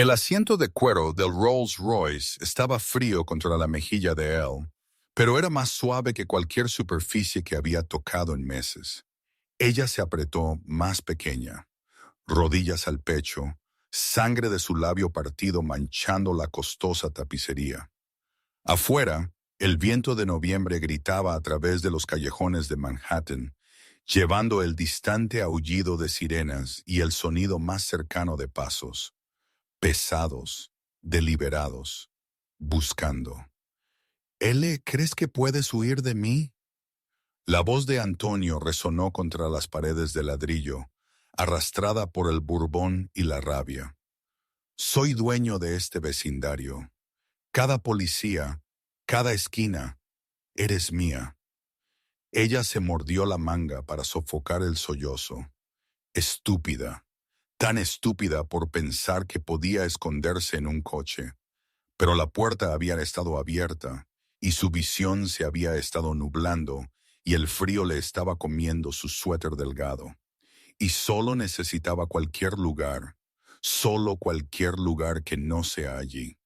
El asiento de cuero del Rolls Royce estaba frío contra la mejilla de él, pero era más suave que cualquier superficie que había tocado en meses. Ella se apretó más pequeña, rodillas al pecho, sangre de su labio partido manchando la costosa tapicería. Afuera, el viento de noviembre gritaba a través de los callejones de Manhattan, llevando el distante aullido de sirenas y el sonido más cercano de pasos, pesados, deliberados, buscando. «L, ¿crees que puedes huir de mí?» La voz de Antonio resonó contra las paredes de ladrillo, arrastrada por el Bourbon y la rabia. «Soy dueño de este vecindario. Cada policía, cada esquina, eres mía». Ella se mordió la manga para sofocar el sollozo. Estúpida, tan estúpida por pensar que podía esconderse en un coche. Pero la puerta había estado abierta, y su visión se había estado nublando, y el frío le estaba comiendo su suéter delgado. Y solo necesitaba solo cualquier lugar que no sea allí.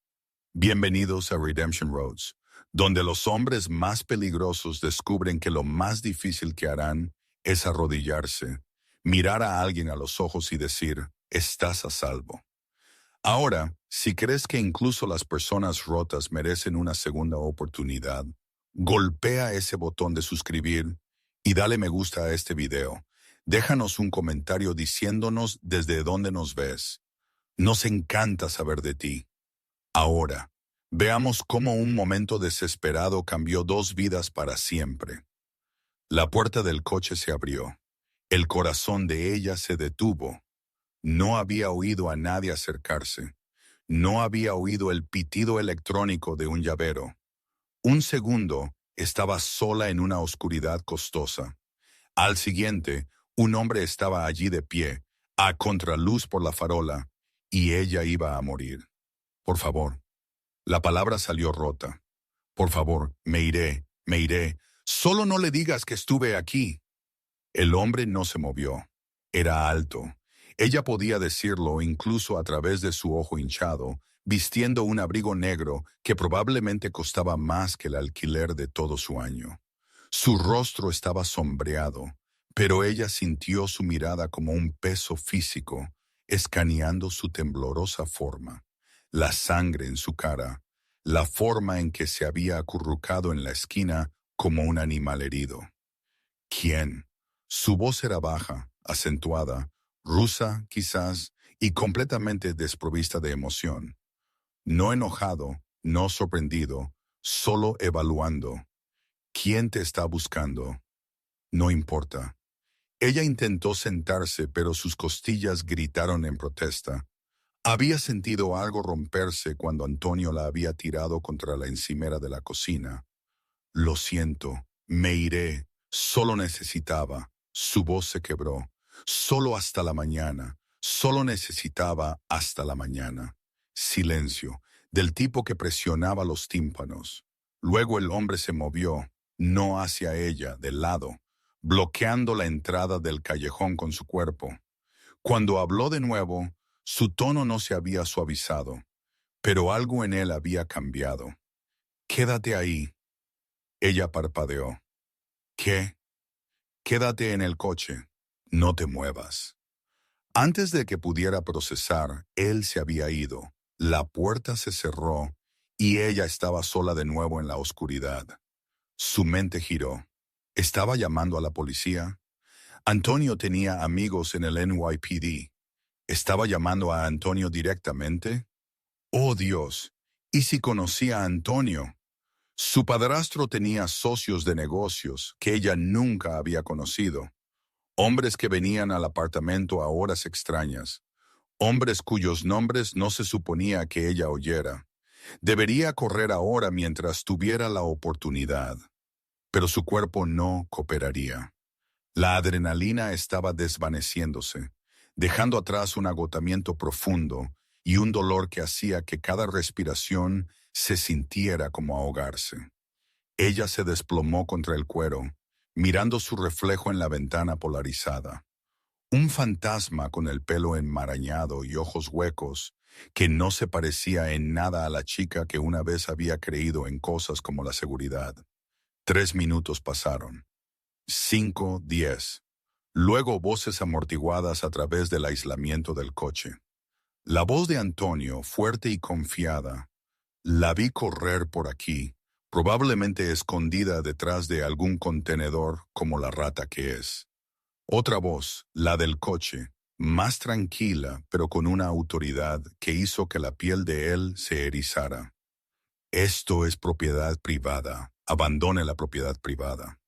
Bienvenidos a Redemption Roads, donde los hombres más peligrosos descubren que lo más difícil que harán es arrodillarse, mirar a alguien a los ojos y decir, «Estás a salvo». Ahora, si crees que incluso las personas rotas merecen una segunda oportunidad, golpea ese botón de suscribir y dale me gusta a este video. Déjanos un comentario diciéndonos desde dónde nos ves. Nos encanta saber de ti. Ahora, veamos cómo un momento desesperado cambió dos vidas para siempre. La puerta del coche se abrió. El corazón de ella se detuvo. No había oído a nadie acercarse. No había oído el pitido electrónico de un llavero. Un segundo, estaba sola en una oscuridad costosa. Al siguiente, un hombre estaba allí de pie, a contraluz por la farola, y ella iba a morir. «Por favor». La palabra salió rota. «Por favor, me iré. Solo no le digas que estuve aquí». El hombre no se movió. Era alto. Ella podía decirlo incluso a través de su ojo hinchado, vistiendo un abrigo negro que probablemente costaba más que el alquiler de todo su año. Su rostro estaba sombreado, pero ella sintió su mirada como un peso físico, escaneando su temblorosa forma, la sangre en su cara, la forma en que se había acurrucado en la esquina como un animal herido. ¿Quién? Su voz era baja, acentuada, rusa, quizás, y completamente desprovista de emoción. No enojado, no sorprendido, solo evaluando. ¿Quién te está buscando? No importa. Ella intentó sentarse, pero sus costillas gritaron en protesta. Había sentido algo romperse cuando Antonio la había tirado contra la encimera de la cocina. «Lo siento, me iré, solo necesitaba». Su voz se quebró. «Solo hasta la mañana, solo necesitaba hasta la mañana». Silencio, del tipo que presionaba los tímpanos. Luego el hombre se movió, no hacia ella, de lado, bloqueando la entrada del callejón con su cuerpo. Cuando habló de nuevo, su tono no se había suavizado, pero algo en él había cambiado. «Quédate ahí». Ella parpadeó. «¿Qué?» «Quédate en el coche. No te muevas». Antes de que pudiera procesar, él se había ido. La puerta se cerró y ella estaba sola de nuevo en la oscuridad. Su mente giró. ¿Estaba llamando a la policía? Antonio tenía amigos en el NYPD. ¿Estaba llamando a Antonio directamente? ¡Oh, Dios! ¿Y si conocía a Antonio? Su padrastro tenía socios de negocios que ella nunca había conocido. Hombres que venían al apartamento a horas extrañas. Hombres cuyos nombres no se suponía que ella oyera. Debería correr ahora mientras tuviera la oportunidad. Pero su cuerpo no cooperaría. La adrenalina estaba desvaneciéndose, dejando atrás un agotamiento profundo y un dolor que hacía que cada respiración se sintiera como ahogarse. Ella se desplomó contra el cuero, mirando su reflejo en la ventana polarizada. Un fantasma con el pelo enmarañado y ojos huecos que no se parecía en nada a la chica que una vez había creído en cosas como la seguridad. 3 minutos pasaron. 5, 10. Luego voces amortiguadas a través del aislamiento del coche. La voz de Antonio, fuerte y confiada. La vi correr por aquí, probablemente escondida detrás de algún contenedor como la rata que es. Otra voz, la del coche, más tranquila pero con una autoridad que hizo que la piel de él se erizara. Esto es propiedad privada. Abandone la propiedad privada.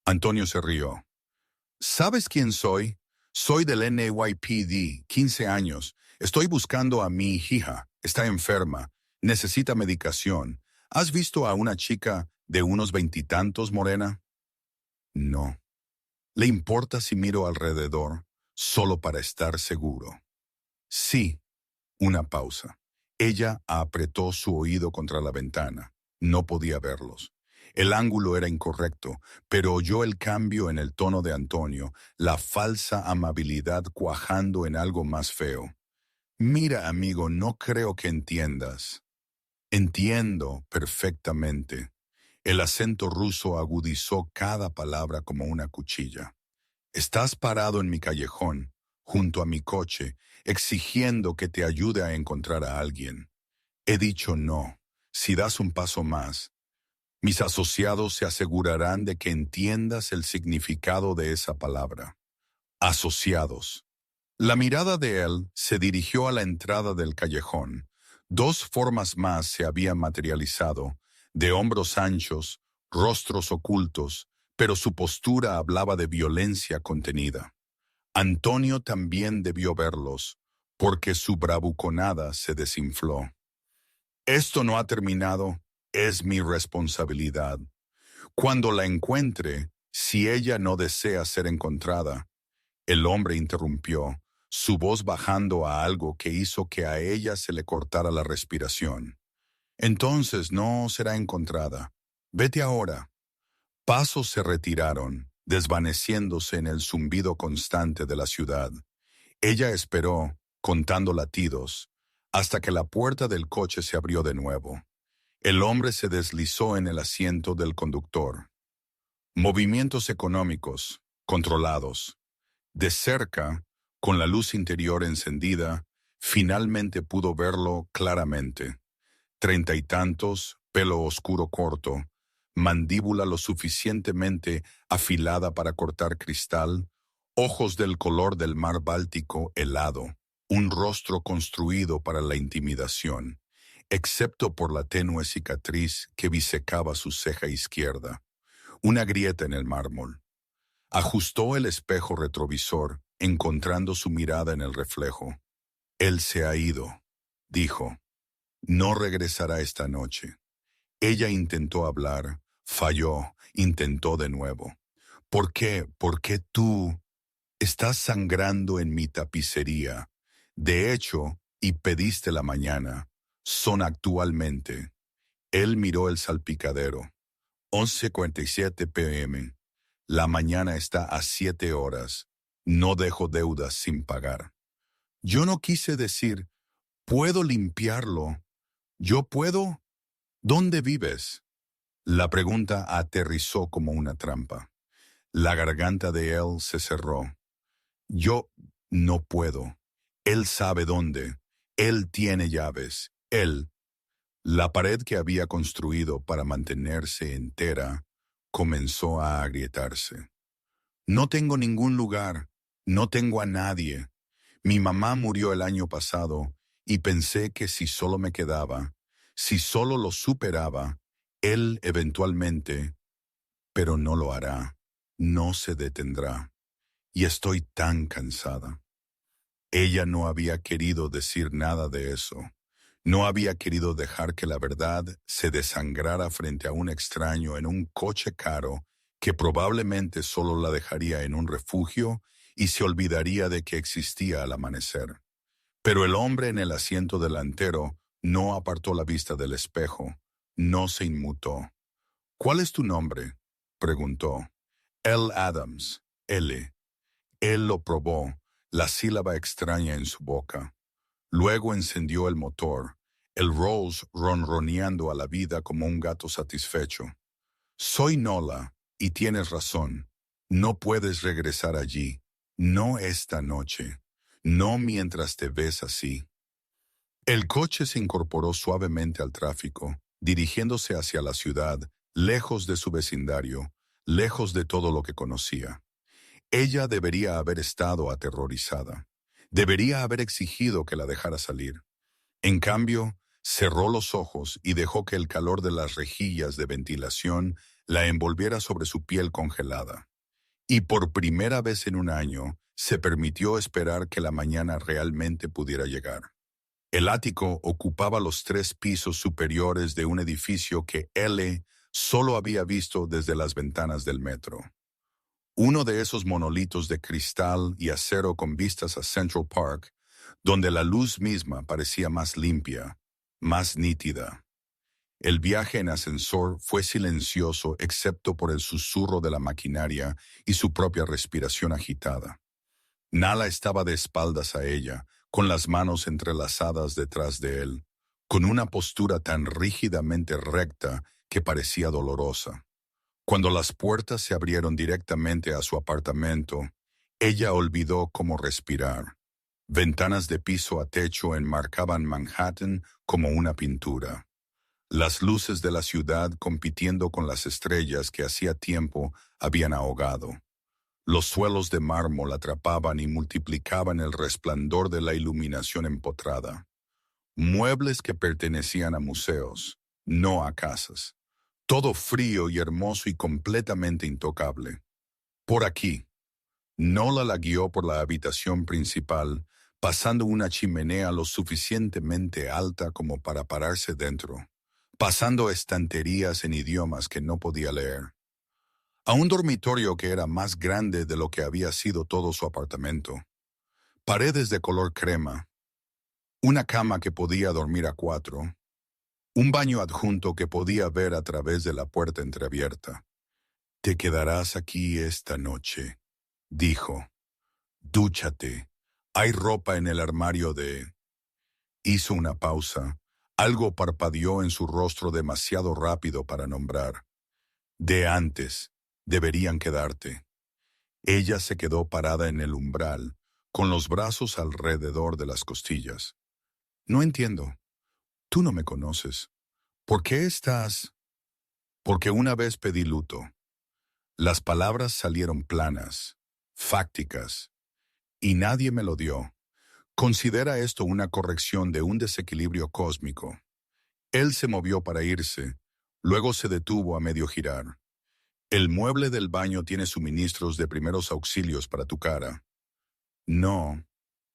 Antonio se rió. ¿Sabes quién soy? Soy del NYPD, 15 años. Estoy buscando a mi hija. Está enferma. Necesita medicación. ¿Has visto a una chica de unos veintitantos, morena? No. ¿Le importa si miro alrededor solo para estar seguro? Sí. Una pausa. Ella apretó su oído contra la ventana. No podía verlos. El ángulo era incorrecto, pero oyó el cambio en el tono de Antonio, la falsa amabilidad cuajando en algo más feo. Mira, amigo, no creo que entiendas. Entiendo perfectamente. El acento ruso agudizó cada palabra como una cuchilla. Estás parado en mi callejón, junto a mi coche, exigiendo que te ayude a encontrar a alguien. He dicho no. Si das un paso más, mis asociados se asegurarán de que entiendas el significado de esa palabra. Asociados. La mirada de él se dirigió a la entrada del callejón. 2 formas más se habían materializado, de hombros anchos, rostros ocultos, pero su postura hablaba de violencia contenida. Antonio también debió verlos, porque su bravuconada se desinfló. Esto no ha terminado, es mi responsabilidad. Cuando la encuentre, si ella no desea ser encontrada, el hombre interrumpió, su voz bajando a algo que hizo que a ella se le cortara la respiración. Entonces no será encontrada. Vete ahora. Pasos se retiraron, desvaneciéndose en el zumbido constante de la ciudad. Ella esperó, contando latidos, hasta que la puerta del coche se abrió de nuevo. El hombre se deslizó en el asiento del conductor. Movimientos económicos, controlados. De cerca, con la luz interior encendida, finalmente pudo verlo claramente. 30 y tantos, pelo oscuro corto, mandíbula lo suficientemente afilada para cortar cristal, ojos del color del mar Báltico helado, un rostro construido para la intimidación, excepto por la tenue cicatriz que bisecaba su ceja izquierda, una grieta en el mármol. Ajustó el espejo retrovisor, encontrando su mirada en el reflejo. Él se ha ido, dijo. No regresará esta noche. Ella intentó hablar, falló, intentó de nuevo. ¿Por qué? ¿Por qué tú estás sangrando en mi tapicería? De hecho, y pediste la mañana, son actualmente. Él miró el salpicadero. 11:47 p.m. La mañana está a 7 horas. No dejo deudas sin pagar. Yo no quise decir, puedo limpiarlo. ¿Yo puedo? ¿Dónde vives? La pregunta aterrizó como una trampa. La garganta de él se cerró. Yo no puedo. Él sabe dónde. Él tiene llaves. Él. La pared que había construido para mantenerse entera comenzó a agrietarse. No tengo ningún lugar. No tengo a nadie. Mi mamá murió el año pasado y pensé que si solo me quedaba, si solo lo superaba, él eventualmente, pero no lo hará, no se detendrá. Y estoy tan cansada. Ella no había querido decir nada de eso. No había querido dejar que la verdad se desangrara frente a un extraño en un coche caro que probablemente solo la dejaría en un refugio y se olvidaría de que existía al amanecer. Pero el hombre en el asiento delantero no apartó la vista del espejo, no se inmutó. ¿Cuál es tu nombre?, preguntó. L. Adams, L. Él lo probó, la sílaba extraña en su boca. Luego encendió el motor, el Rolls ronroneando a la vida como un gato satisfecho. Soy Nola, y tienes razón. No puedes regresar allí. No esta noche. No mientras te ves así. El coche se incorporó suavemente al tráfico, dirigiéndose hacia la ciudad, lejos de su vecindario, lejos de todo lo que conocía. Ella debería haber estado aterrorizada. Debería haber exigido que la dejara salir. En cambio, cerró los ojos y dejó que el calor de las rejillas de ventilación la envolviera sobre su piel congelada. Y por primera vez en un año, se permitió esperar que la mañana realmente pudiera llegar. El ático ocupaba los 3 pisos superiores de un edificio que L solo había visto desde las ventanas del metro. Uno de esos monolitos de cristal y acero con vistas a Central Park, donde la luz misma parecía más limpia, más nítida. El viaje en ascensor fue silencioso excepto por el susurro de la maquinaria y su propia respiración agitada. Nala estaba de espaldas a ella, con las manos entrelazadas detrás de él, con una postura tan rígidamente recta que parecía dolorosa. Cuando las puertas se abrieron directamente a su apartamento, ella olvidó cómo respirar. Ventanas de piso a techo enmarcaban Manhattan como una pintura. Las luces de la ciudad compitiendo con las estrellas que hacía tiempo habían ahogado. Los suelos de mármol atrapaban y multiplicaban el resplandor de la iluminación empotrada. Muebles que pertenecían a museos, no a casas. Todo frío y hermoso y completamente intocable. Por aquí. Nola la guió por la habitación principal, pasando una chimenea lo suficientemente alta como para pararse dentro, pasando estanterías en idiomas que no podía leer, a un dormitorio que era más grande de lo que había sido todo su apartamento. Paredes de color crema, una cama que podía dormir a 4, un baño adjunto que podía ver a través de la puerta entreabierta. «Te quedarás aquí esta noche», dijo. «Dúchate. Hay ropa en el armario de...». Hizo una pausa. Algo parpadeó en su rostro demasiado rápido para nombrar. «De antes. Deberían quedarte». Ella se quedó parada en el umbral, con los brazos alrededor de las costillas. «No entiendo. Tú no me conoces. ¿Por qué estás...?» «Porque una vez pedí luto». Las palabras salieron planas, fácticas, y nadie me lo dio. Considera esto una corrección de un desequilibrio cósmico. Él se movió para irse, luego se detuvo a medio girar. «El mueble del baño tiene suministros de primeros auxilios para tu cara». «No».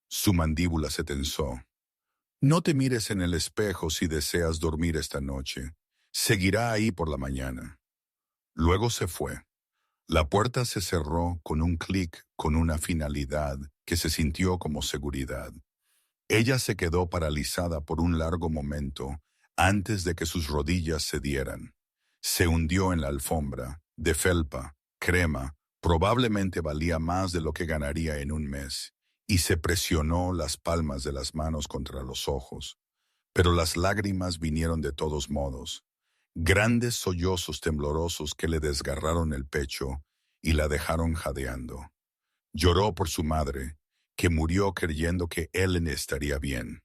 Su mandíbula se tensó. «No te mires en el espejo si deseas dormir esta noche. Seguirá ahí por la mañana». Luego se fue. La puerta se cerró con un clic, con una finalidad que se sintió como seguridad. Ella se quedó paralizada por un largo momento antes de que sus rodillas cedieran. Se hundió en la alfombra, de felpa, crema, probablemente valía más de lo que ganaría en un mes, y se presionó las palmas de las manos contra los ojos. Pero las lágrimas vinieron de todos modos. Grandes sollozos temblorosos que le desgarraron el pecho y la dejaron jadeando. Lloró por su madre, que murió creyendo que Ellen estaría bien.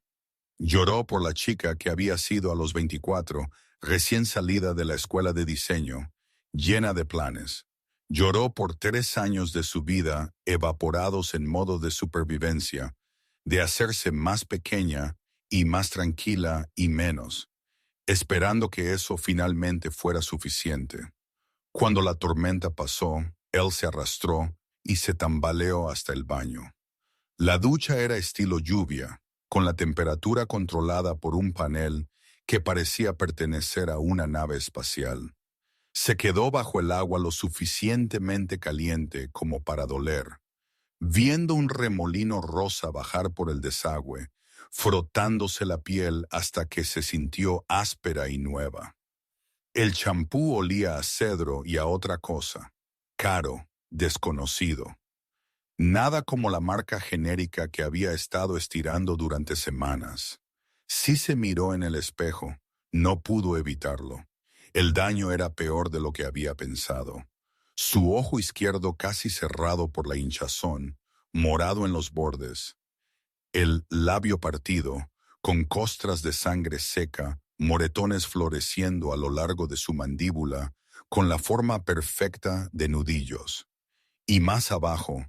Lloró por la chica que había sido a los 24, recién salida de la escuela de diseño, llena de planes. Lloró por 3 años de su vida evaporados en modo de supervivencia, de hacerse más pequeña y más tranquila y menos, esperando que eso finalmente fuera suficiente. Cuando la tormenta pasó, él se arrastró y se tambaleó hasta el baño. La ducha era estilo lluvia, con la temperatura controlada por un panel que parecía pertenecer a una nave espacial. Se quedó bajo el agua lo suficientemente caliente como para doler, viendo un remolino rosa bajar por el desagüe, frotándose la piel hasta que se sintió áspera y nueva. El champú olía a cedro y a otra cosa, caro, desconocido. Nada como la marca genérica que había estado estirando durante semanas. Sí se miró en el espejo, no pudo evitarlo. El daño era peor de lo que había pensado. Su ojo izquierdo casi cerrado por la hinchazón, morado en los bordes. El labio partido, con costras de sangre seca, moretones floreciendo a lo largo de su mandíbula, con la forma perfecta de nudillos. Y más abajo,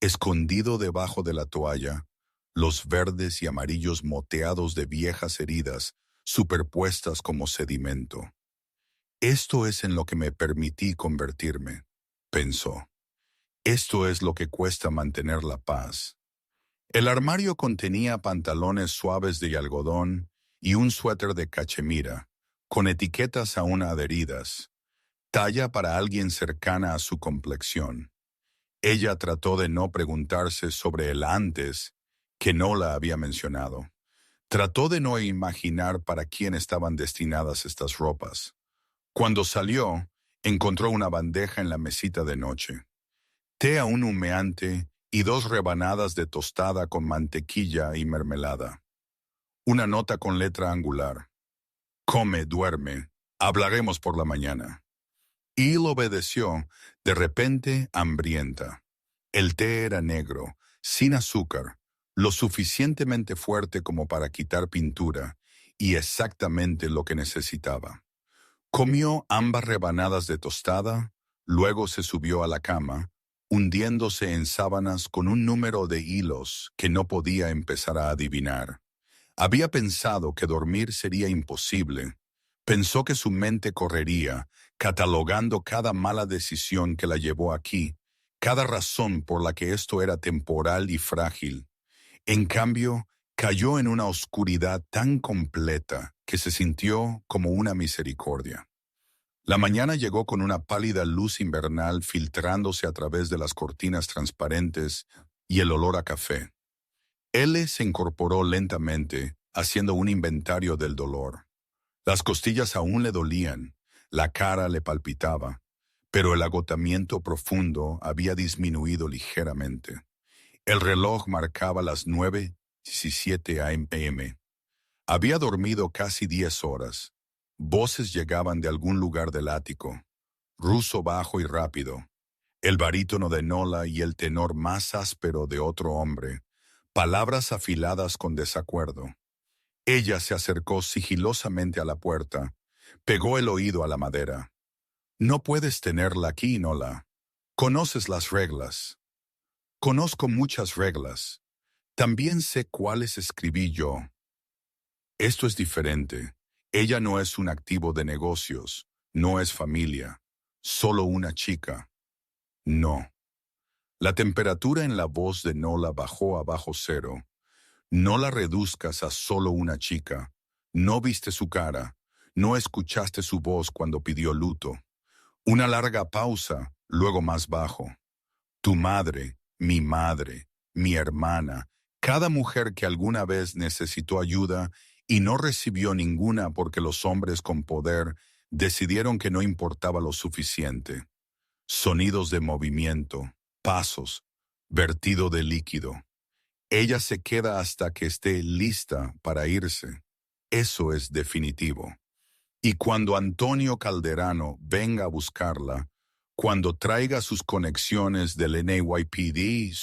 escondido debajo de la toalla, los verdes y amarillos moteados de viejas heridas superpuestas como sedimento. Esto es en lo que me permití convertirme, pensó. Esto es lo que cuesta mantener la paz. El armario contenía pantalones suaves de algodón y un suéter de cachemira, con etiquetas aún adheridas, talla para alguien cercana a su complexión. Ella trató de no preguntarse sobre el antes que no la había mencionado. Trató de no imaginar para quién estaban destinadas estas ropas. Cuando salió, encontró una bandeja en la mesita de noche. Té aún humeante y 2 rebanadas de tostada con mantequilla y mermelada. Una nota con letra angular. Come, duerme, hablaremos por la mañana. Y él obedeció, de repente hambrienta. El té era negro, sin azúcar, lo suficientemente fuerte como para quitar pintura, y exactamente lo que necesitaba. Comió ambas rebanadas de tostada, luego se subió a la cama, hundiéndose en sábanas con un número de hilos que no podía empezar a adivinar. Había pensado que dormir sería imposible. Pensó que su mente correría, catalogando cada mala decisión que la llevó aquí, cada razón por la que esto era temporal y frágil. En cambio, cayó en una oscuridad tan completa que se sintió como una misericordia. La mañana llegó con una pálida luz invernal filtrándose a través de las cortinas transparentes y el olor a café. Él se incorporó lentamente, haciendo un inventario del dolor. Las costillas aún le dolían, la cara le palpitaba, pero el agotamiento profundo había disminuido ligeramente. El reloj marcaba las 9:17 a.m. Había dormido casi 10 horas. Voces llegaban de algún lugar del ático, ruso bajo y rápido, el barítono de Nola y el tenor más áspero de otro hombre, palabras afiladas con desacuerdo. Ella se acercó sigilosamente a la puerta, pegó el oído a la madera. No puedes tenerla aquí, Nola. Conoces las reglas. Conozco muchas reglas. También sé cuáles escribí yo. Esto es diferente. Ella no es un activo de negocios, no es familia, solo una chica. No. La temperatura en la voz de Nola bajó a bajo cero. No la reduzcas a solo una chica. No viste su cara, no escuchaste su voz cuando pidió luto. Una larga pausa, luego más bajo. Tu madre, mi hermana, cada mujer que alguna vez necesitó ayuda y no recibió ninguna porque los hombres con poder decidieron que no importaba lo suficiente. Sonidos de movimiento, pasos, vertido de líquido. Ella se queda hasta que esté lista para irse. Eso es definitivo. Y cuando Antonio Calderano venga a buscarla, cuando traiga sus conexiones del NYPD,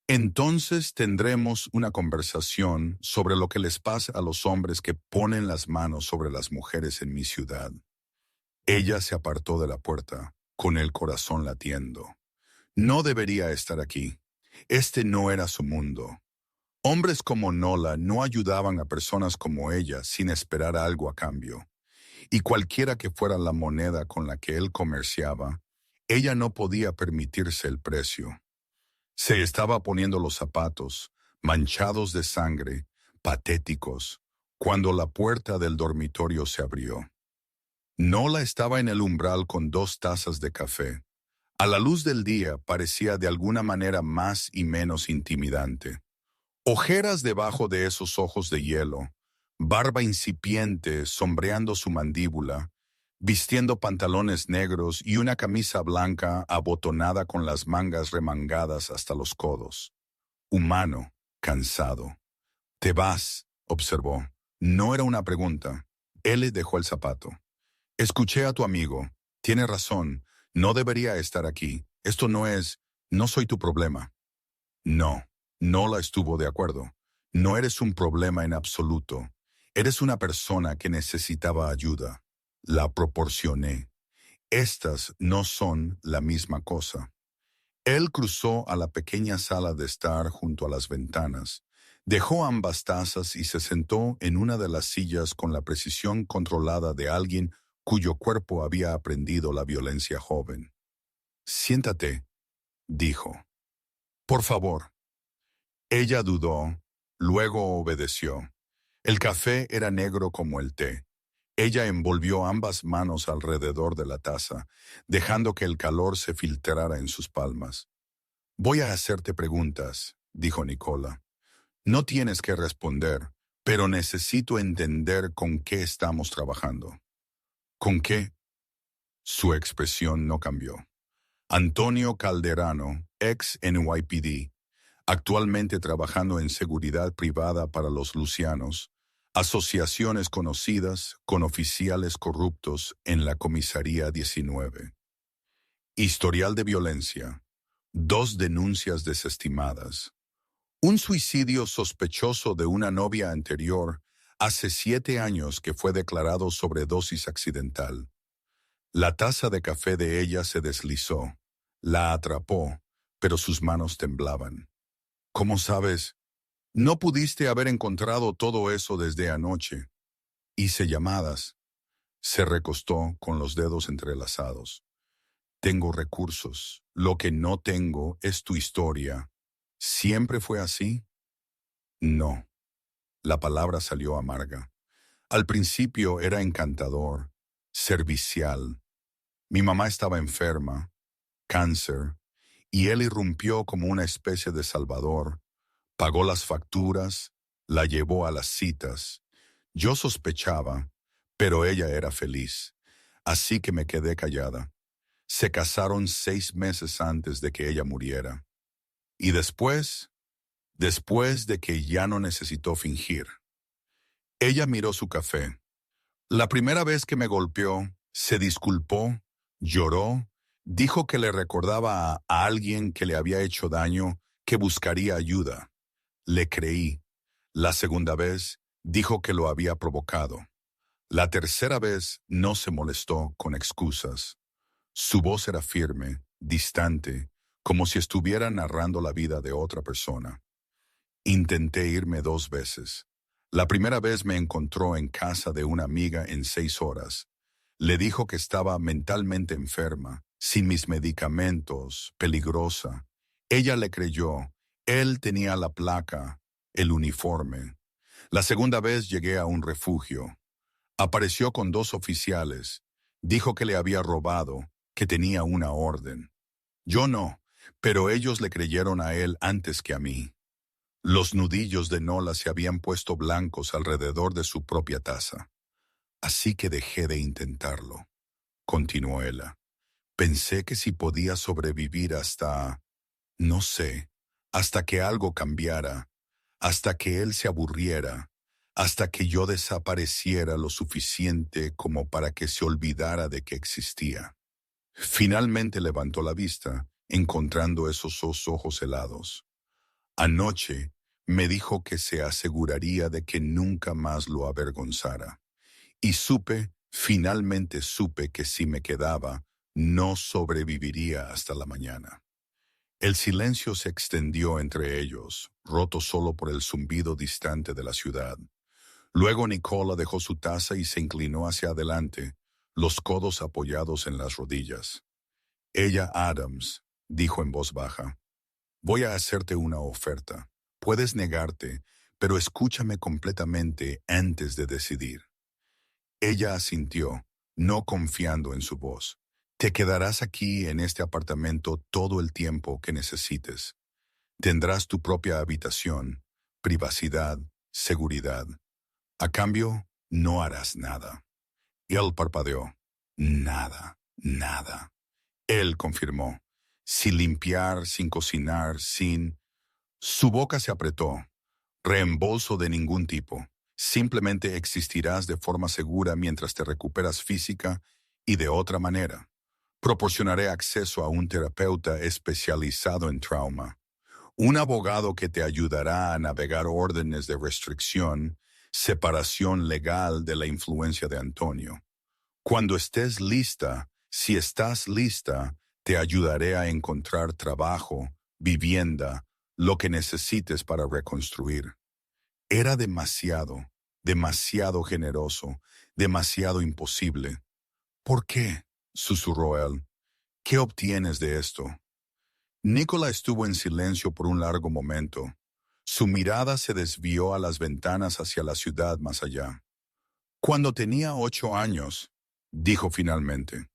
entonces tendremos una conversación sobre lo que les pasa a los hombres que ponen las manos sobre las mujeres en mi ciudad. Ella se apartó de la puerta, con el corazón latiendo. No debería estar aquí. Este no era su mundo. Hombres como Nola no ayudaban a personas como ella sin esperar algo a cambio. Y cualquiera que fuera la moneda con la que él comerciaba, ella no podía permitirse el precio. Se estaba poniendo los zapatos, manchados de sangre, patéticos, cuando la puerta del dormitorio se abrió. Nola estaba en el umbral con 2 tazas de café. A la luz del día parecía de alguna manera más y menos intimidante. Ojeras debajo de esos ojos de hielo, barba incipiente sombreando su mandíbula, vistiendo pantalones negros y una camisa blanca abotonada con las mangas remangadas hasta los codos. Humano, cansado. «Te vas», observó. No era una pregunta. Él le dejó el zapato. «Escuché a tu amigo. Tiene razón. No debería estar aquí. Esto no soy tu problema». No, no la estuvo de acuerdo. No eres un problema en absoluto. Eres una persona que necesitaba ayuda. La proporcioné. Estas no son la misma cosa. Él cruzó a la pequeña sala de estar junto a las ventanas, dejó ambas tazas y se sentó en una de las sillas con la precisión controlada de alguien cuyo cuerpo había aprendido la violencia joven. «Siéntate», dijo. «Por favor». Ella dudó, luego obedeció. El café era negro como el té. Ella envolvió ambas manos alrededor de la taza, dejando que el calor se filtrara en sus palmas. «Voy a hacerte preguntas», dijo Nicola. «No tienes que responder, pero necesito entender con qué estamos trabajando». «¿Con qué?» Su expresión no cambió. Antonio Calderano, ex NYPD, actualmente trabajando en seguridad privada para los Lucianos, asociaciones conocidas con oficiales corruptos en la Comisaría 19. Historial de violencia. 2 denuncias desestimadas. Un suicidio sospechoso de una novia anterior hace 7 años que fue declarado sobredosis accidental. La taza de café de ella se deslizó. La atrapó, pero sus manos temblaban. «¿Cómo sabes? No pudiste haber encontrado todo eso desde anoche». «Hice llamadas». Se recostó con los dedos entrelazados. «Tengo recursos. Lo que no tengo es tu historia». «¿Siempre fue así?» «No». La palabra salió amarga. Al principio era encantador, servicial. Mi mamá estaba enferma, cáncer, y él irrumpió como una especie de salvador. Pagó las facturas, la llevó a las citas. Yo sospechaba, pero ella era feliz, así que me quedé callada. Se casaron 6 meses antes de que ella muriera. Y después de que ya no necesitó fingir. Ella miró su café. La primera vez que me golpeó, se disculpó, lloró, dijo que le recordaba a alguien que le había hecho daño, que buscaría ayuda. Le creí. La segunda vez, dijo que lo había provocado. La tercera vez, no se molestó con excusas. Su voz era firme, distante, como si estuviera narrando la vida de otra persona. Intenté irme 2 veces. La primera vez me encontró en casa de una amiga en 6 horas. Le dijo que estaba mentalmente enferma, sin mis medicamentos, peligrosa. Ella le creyó. Él tenía la placa, el uniforme. La segunda vez llegué a un refugio. Apareció con 2 oficiales. Dijo que le había robado, que tenía una orden. Yo no, pero ellos le creyeron a él antes que a mí. Los nudillos de Nola se habían puesto blancos alrededor de su propia taza. Así que dejé de intentarlo, continuó ella. Pensé que si podía sobrevivir no sé, hasta que algo cambiara, hasta que él se aburriera, hasta que yo desapareciera lo suficiente como para que se olvidara de que existía. Finalmente levantó la vista, encontrando esos 2 ojos helados. Anoche me dijo que se aseguraría de que nunca más lo avergonzara. Y finalmente supe que si me quedaba, no sobreviviría hasta la mañana. El silencio se extendió entre ellos, roto solo por el zumbido distante de la ciudad. Luego Nicola dejó su taza y se inclinó hacia adelante, los codos apoyados en las rodillas. «Ella, Adams», dijo en voz baja, «voy a hacerte una oferta. Puedes negarte, pero escúchame completamente antes de decidir». Ella asintió, no confiando en su voz. «Te quedarás aquí en este apartamento todo el tiempo que necesites. Tendrás tu propia habitación, privacidad, seguridad. A cambio, no harás nada». Y él parpadeó. Nada, nada. Él confirmó. Sin limpiar, sin cocinar, sin... Su boca se apretó. Reembolso de ningún tipo. Simplemente existirás de forma segura mientras te recuperas física y de otra manera. Proporcionaré acceso a un terapeuta especializado en trauma, un abogado que te ayudará a navegar órdenes de restricción, separación legal de la influencia de Antonio. Cuando estés lista, si estás lista, te ayudaré a encontrar trabajo, vivienda, lo que necesites para reconstruir. Era demasiado, demasiado generoso, demasiado imposible. ¿Por qué? Susurró él. ¿Qué obtienes de esto? Nicola estuvo en silencio por un largo momento. Su mirada se desvió a las ventanas hacia la ciudad más allá. Cuando tenía 8 años, dijo finalmente,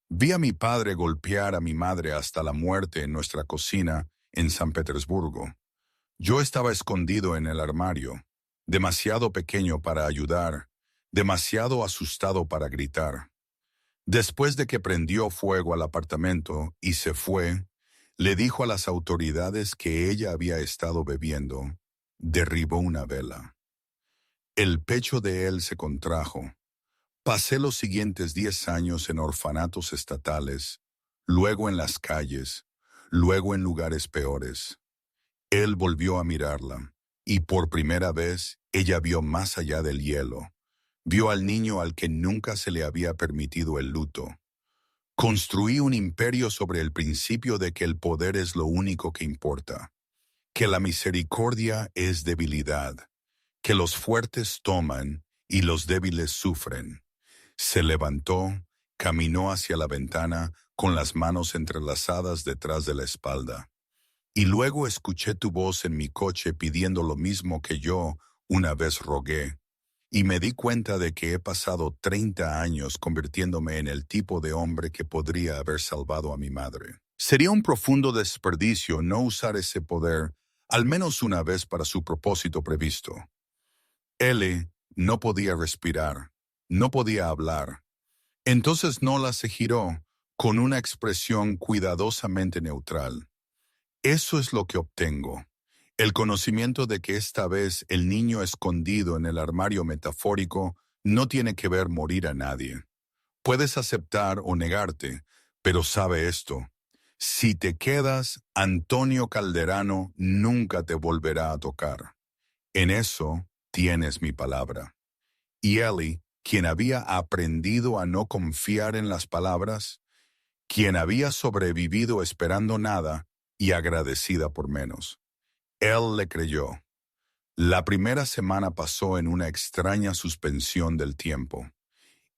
vi a mi padre golpear a mi madre hasta la muerte en nuestra cocina en San Petersburgo. Yo estaba escondido en el armario, demasiado pequeño para ayudar, demasiado asustado para gritar. Después de que prendió fuego al apartamento y se fue, le dijo a las autoridades que ella había estado bebiendo. Derribó una vela. El pecho de él se contrajo. Pasé los siguientes 10 años en orfanatos estatales, luego en las calles, luego en lugares peores. Él volvió a mirarla, y por primera vez ella vio más allá del hielo. Vio al niño al que nunca se le había permitido el luto. Construí un imperio sobre el principio de que el poder es lo único que importa, que la misericordia es debilidad, que los fuertes toman y los débiles sufren. Se levantó, caminó hacia la ventana con las manos entrelazadas detrás de la espalda. Y luego escuché tu voz en mi coche pidiendo lo mismo que yo una vez rogué. Y me di cuenta de que he pasado 30 años convirtiéndome en el tipo de hombre que podría haber salvado a mi madre. Sería un profundo desperdicio no usar ese poder al menos una vez para su propósito previsto. Ellie no podía respirar, no podía hablar. Entonces Nola se giró con una expresión cuidadosamente neutral. Eso es lo que obtengo. El conocimiento de que esta vez el niño escondido en el armario metafórico no tiene que ver morir a nadie. Puedes aceptar o negarte, pero sabe esto. Si te quedas, Antonio Calderano nunca te volverá a tocar. En eso tienes mi palabra. Y Ellie, quien había aprendido a no confiar en las palabras, quien había sobrevivido esperando nada y agradecida por menos. Él le creyó. La primera semana pasó en una extraña suspensión del tiempo.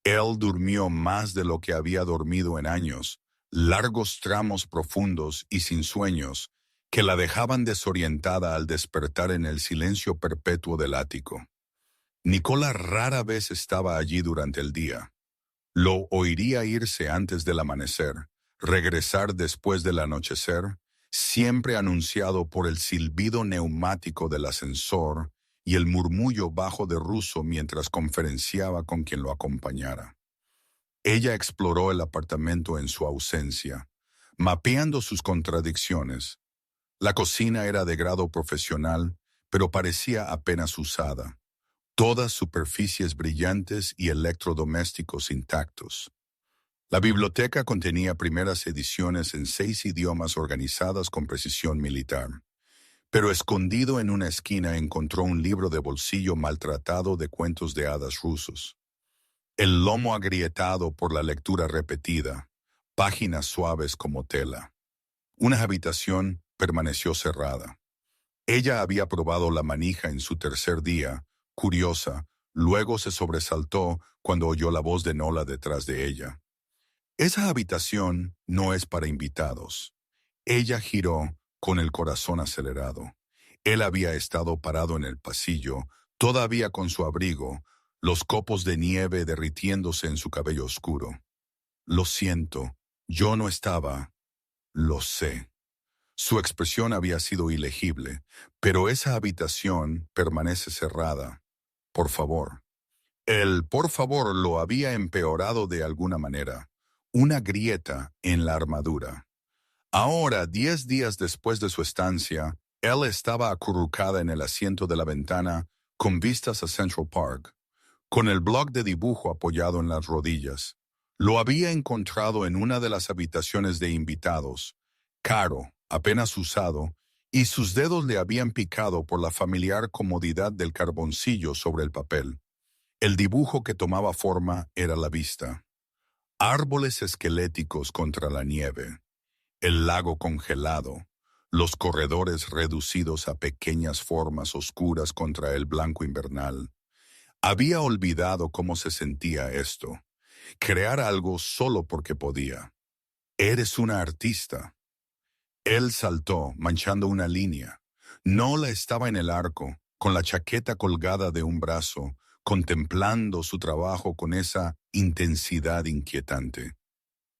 Él durmió más de lo que había dormido en años, largos tramos profundos y sin sueños, que la dejaban desorientada al despertar en el silencio perpetuo del ático. Nicola rara vez estaba allí durante el día. Lo oiría irse antes del amanecer, regresar después del anochecer, siempre anunciado por el silbido neumático del ascensor y el murmullo bajo de ruso mientras conferenciaba con quien lo acompañara. Ella exploró el apartamento en su ausencia, mapeando sus contradicciones. La cocina era de grado profesional, pero parecía apenas usada. Todas superficies brillantes y electrodomésticos intactos. La biblioteca contenía primeras ediciones en 6 idiomas organizadas con precisión militar. Pero escondido en una esquina encontró un libro de bolsillo maltratado de cuentos de hadas rusos. El lomo agrietado por la lectura repetida, páginas suaves como tela. Una habitación permaneció cerrada. Ella había probado la manija en su tercer día, curiosa, luego se sobresaltó cuando oyó la voz de Nola detrás de ella. Esa habitación no es para invitados. Ella giró con el corazón acelerado. Él había estado parado en el pasillo, todavía con su abrigo, los copos de nieve derritiéndose en su cabello oscuro. Lo siento, yo no estaba. Lo sé. Su expresión había sido ilegible, pero esa habitación permanece cerrada. Por favor. El por favor lo había empeorado de alguna manera. Una grieta en la armadura. Ahora, 10 días después de su estancia, él estaba acurrucada en el asiento de la ventana con vistas a Central Park, con el bloc de dibujo apoyado en las rodillas. Lo había encontrado en una de las habitaciones de invitados, caro, apenas usado, y sus dedos le habían picado por la familiar comodidad del carboncillo sobre el papel. El dibujo que tomaba forma era la vista. Árboles esqueléticos contra la nieve, el lago congelado, los corredores reducidos a pequeñas formas oscuras contra el blanco invernal. Había olvidado cómo se sentía esto. Crear algo solo porque podía. Eres una artista. Él saltó, manchando una línea. Nola estaba en el arco, con la chaqueta colgada de un brazo, contemplando su trabajo con esa intensidad inquietante.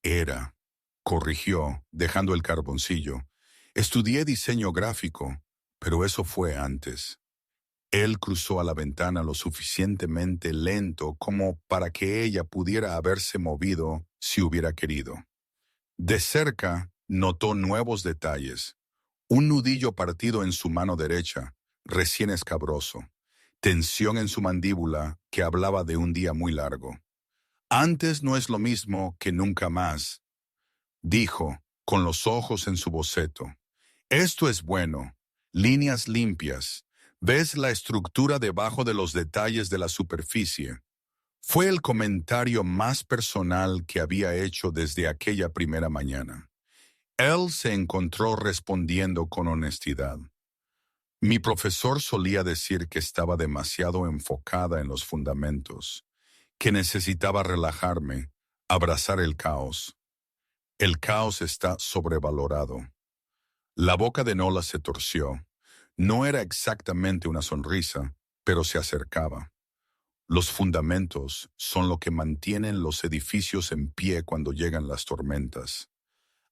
Era, corrigió, dejando el carboncillo. Estudié diseño gráfico, pero eso fue antes. Él cruzó a la ventana lo suficientemente lento como para que ella pudiera haberse movido si hubiera querido. De cerca, notó nuevos detalles. Un nudillo partido en su mano derecha, recién escabroso. Tensión en su mandíbula que hablaba de un día muy largo. Antes no es lo mismo que nunca más, dijo, con los ojos en su boceto. Esto es bueno. Líneas limpias. ¿Ves la estructura debajo de los detalles de la superficie? Fue el comentario más personal que había hecho desde aquella primera mañana. Él se encontró respondiendo con honestidad. Mi profesor solía decir que estaba demasiado enfocada en los fundamentos, que necesitaba relajarme, abrazar el caos. El caos está sobrevalorado. La boca de Nola se torció. No era exactamente una sonrisa, pero se acercaba. Los fundamentos son lo que mantienen los edificios en pie cuando llegan las tormentas.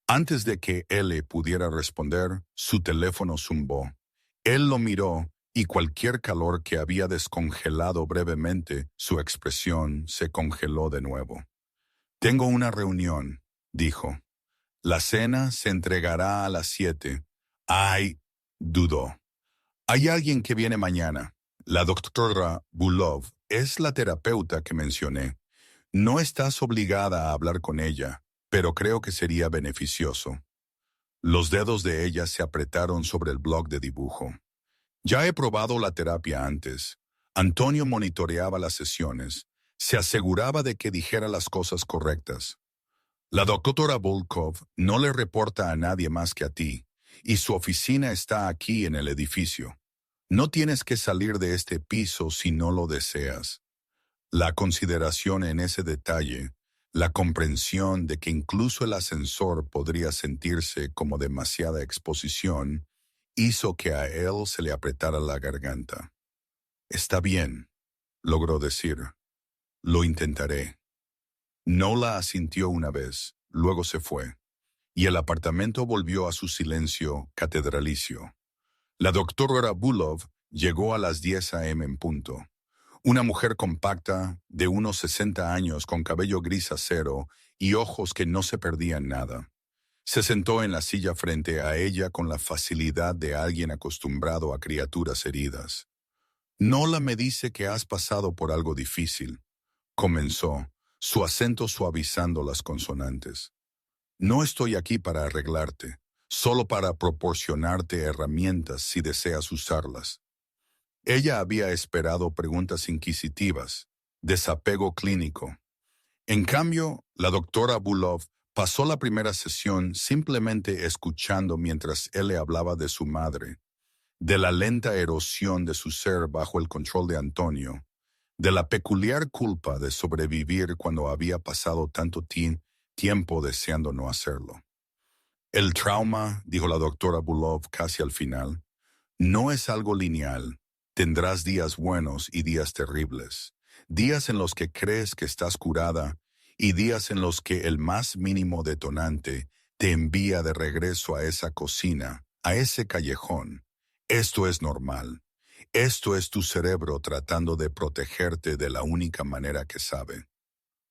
Antes de que él pudiera responder, su teléfono zumbó. Él lo miró y cualquier calor que había descongelado brevemente su expresión se congeló de nuevo. Tengo una reunión, dijo. La cena se entregará a las 7. Ay, dudó. Hay alguien que viene mañana. La doctora Bulov es la terapeuta que mencioné. No estás obligada a hablar con ella, pero creo que sería beneficioso. Los dedos de ella se apretaron sobre el bloc de dibujo. Ya he probado la terapia antes. Antonio monitoreaba las sesiones. Se aseguraba de que dijera las cosas correctas. La doctora Volkov no le reporta a nadie más que a ti, y su oficina está aquí en el edificio. No tienes que salir de este piso si no lo deseas. La consideración en ese detalle, la comprensión de que incluso el ascensor podría sentirse como demasiada exposición, hizo que a él se le apretara la garganta. Está bien, logró decir. Lo intentaré. Nola asintió una vez, luego se fue, y el apartamento volvió a su silencio catedralicio. La doctora Bulov llegó a las 10 a.m. en punto. Una mujer compacta, de unos 60 años, con cabello gris acero y ojos que no se perdían nada. Se sentó en la silla frente a ella con la facilidad de alguien acostumbrado a criaturas heridas. Nola me dice que has pasado por algo difícil, comenzó, su acento suavizando las consonantes. No estoy aquí para arreglarte, solo para proporcionarte herramientas si deseas usarlas. Ella había esperado preguntas inquisitivas, desapego clínico. En cambio, la doctora Bulov pasó la primera sesión simplemente escuchando mientras él le hablaba de su madre, de la lenta erosión de su ser bajo el control de Antonio, de la peculiar culpa de sobrevivir cuando había pasado tanto tiempo deseando no hacerlo. El trauma, dijo la doctora Bulov casi al final, no es algo lineal. Tendrás días buenos y días terribles, días en los que crees que estás curada y días en los que el más mínimo detonante te envía de regreso a esa cocina, a ese callejón. Esto es normal. Esto es tu cerebro tratando de protegerte de la única manera que sabe.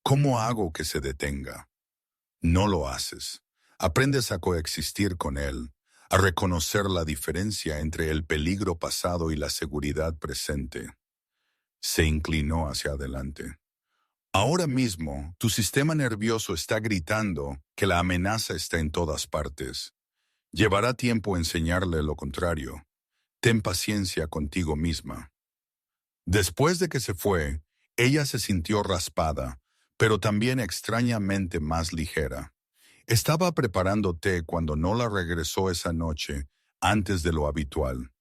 ¿Cómo hago que se detenga? No lo haces. Aprendes a coexistir con él, a reconocer la diferencia entre el peligro pasado y la seguridad presente. Se inclinó hacia adelante. Ahora mismo, tu sistema nervioso está gritando que la amenaza está en todas partes. Llevará tiempo enseñarle lo contrario. Ten paciencia contigo misma. Después de que se fue, ella se sintió raspada, pero también extrañamente más ligera. Estaba preparando té cuando Nola regresó esa noche, antes de lo habitual.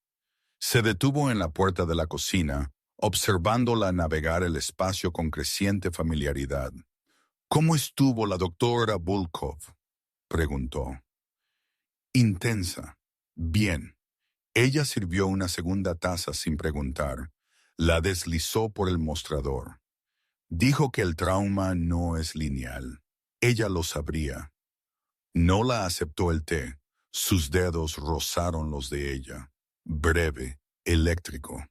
Se detuvo en la puerta de la cocina, observándola navegar el espacio con creciente familiaridad. ¿Cómo estuvo la doctora Bulkov? Preguntó. Intensa. Bien. Ella sirvió una segunda taza sin preguntar. La deslizó por el mostrador. Dijo que el trauma no es lineal. Ella lo sabría. Nola aceptó el té. Sus dedos rozaron los de ella. Breve, eléctrico.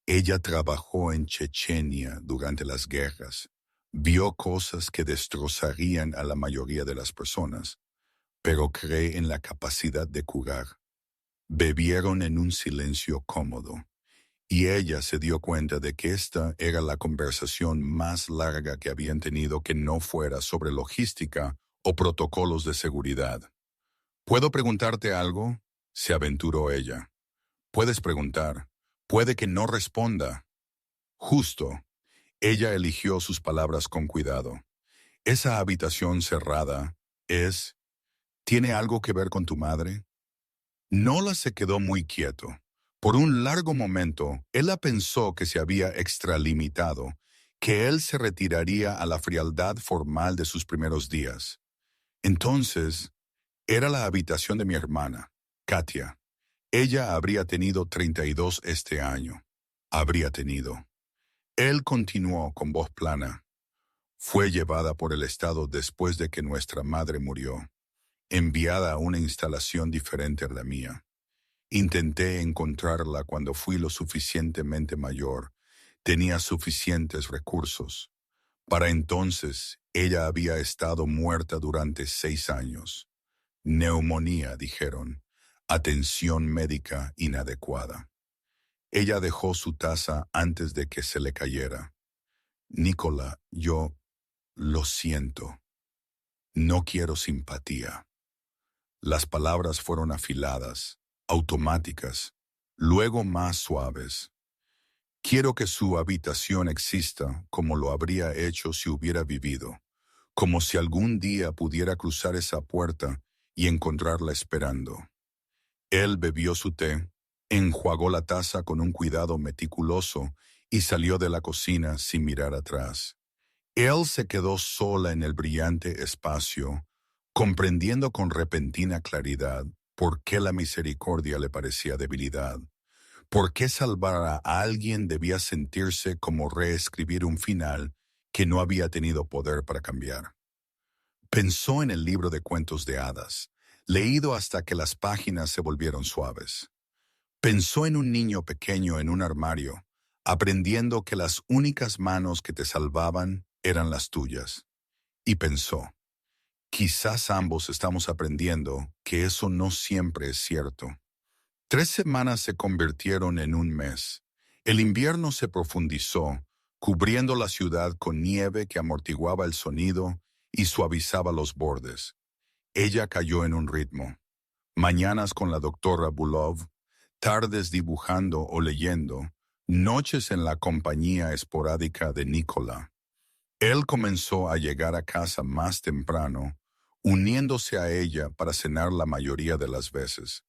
Ella trabajó en Chechenia durante las guerras. Vio cosas que destrozarían a la mayoría de las personas, pero cree en la capacidad de curar. Bebieron en un silencio cómodo, y ella se dio cuenta de que esta era la conversación más larga que habían tenido que no fuera sobre logística o protocolos de seguridad. ¿Puedo preguntarte algo? Se aventuró ella. Puedes preguntar. Puede que no responda. Justo. Ella eligió sus palabras con cuidado. Esa habitación cerrada ¿tiene algo que ver con tu madre? Nola se quedó muy quieto. Por un largo momento, ella pensó que se había extralimitado, que él se retiraría a la frialdad formal de sus primeros días. Entonces, era la habitación de mi hermana, Katia. Ella habría tenido 32 este año. Habría tenido. Él continuó con voz plana. Fue llevada por el Estado después de que nuestra madre murió, enviada a una instalación diferente a la mía. Intenté encontrarla cuando fui lo suficientemente mayor. Tenía suficientes recursos. Para entonces, ella había estado muerta durante 6 años. Neumonía, dijeron. Atención médica inadecuada. Ella dejó su taza antes de que se le cayera. Nicola, yo lo siento. No quiero simpatía. Las palabras fueron afiladas, automáticas, luego más suaves. Quiero que su habitación exista como lo habría hecho si hubiera vivido, como si algún día pudiera cruzar esa puerta y encontrarla esperando. Él bebió su té, enjuagó la taza con un cuidado meticuloso y salió de la cocina sin mirar atrás. Él se quedó sola en el brillante espacio, comprendiendo con repentina claridad por qué la misericordia le parecía debilidad, por qué salvar a alguien debía sentirse como reescribir un final que no había tenido poder para cambiar. Pensó en el libro de cuentos de hadas, leído hasta que las páginas se volvieron suaves. Pensó en un niño pequeño en un armario, aprendiendo que las únicas manos que te salvaban eran las tuyas. Y pensó, quizás ambos estamos aprendiendo que eso no siempre es cierto. 3 semanas se convirtieron en un mes. El invierno se profundizó, cubriendo la ciudad con nieve que amortiguaba el sonido y suavizaba los bordes. Ella cayó en un ritmo. Mañanas con la doctora Bulov, tardes dibujando o leyendo, noches en la compañía esporádica de Nicola. Él comenzó a llegar a casa más temprano, uniéndose a ella para cenar la mayoría de las veces.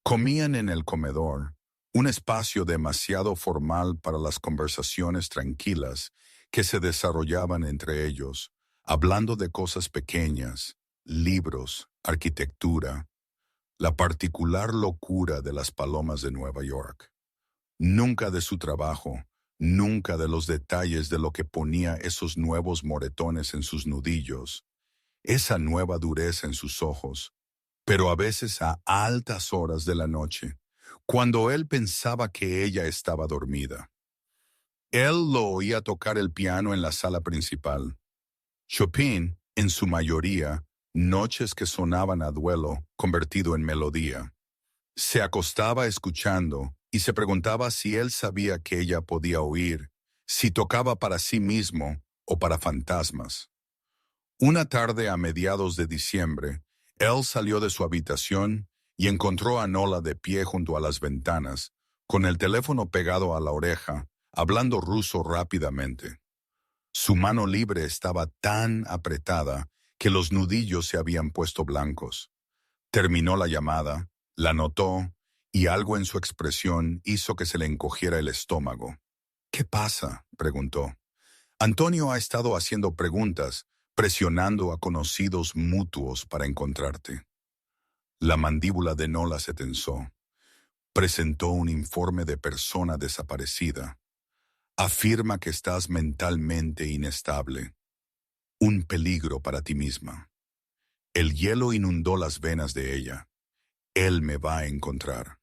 Comían en el comedor, un espacio demasiado formal para las conversaciones tranquilas que se desarrollaban entre ellos, hablando de cosas pequeñas, libros, arquitectura, la particular locura de las palomas de Nueva York. Nunca de su trabajo, nunca de los detalles de lo que ponía esos nuevos moretones en sus nudillos, esa nueva dureza en sus ojos, pero a veces a altas horas de la noche, cuando él pensaba que ella estaba dormida. Él lo oía tocar el piano en la sala principal. Chopin, en su mayoría, noches que sonaban a duelo, convertido en melodía. Se acostaba escuchando y se preguntaba si él sabía que ella podía oír, si tocaba para sí mismo o para fantasmas. Una tarde a mediados de diciembre, él salió de su habitación y encontró a Nola de pie junto a las ventanas, con el teléfono pegado a la oreja, hablando ruso rápidamente. Su mano libre estaba tan apretada que los nudillos se habían puesto blancos. Terminó la llamada, la notó, y algo en su expresión hizo que se le encogiera el estómago. «¿Qué pasa?», preguntó. «Antonio ha estado haciendo preguntas, presionando a conocidos mutuos para encontrarte». La mandíbula de Nola se tensó. Presentó un informe de persona desaparecida. «Afirma que estás mentalmente inestable. Un peligro para ti misma». El hielo inundó las venas de ella. «Él me va a encontrar».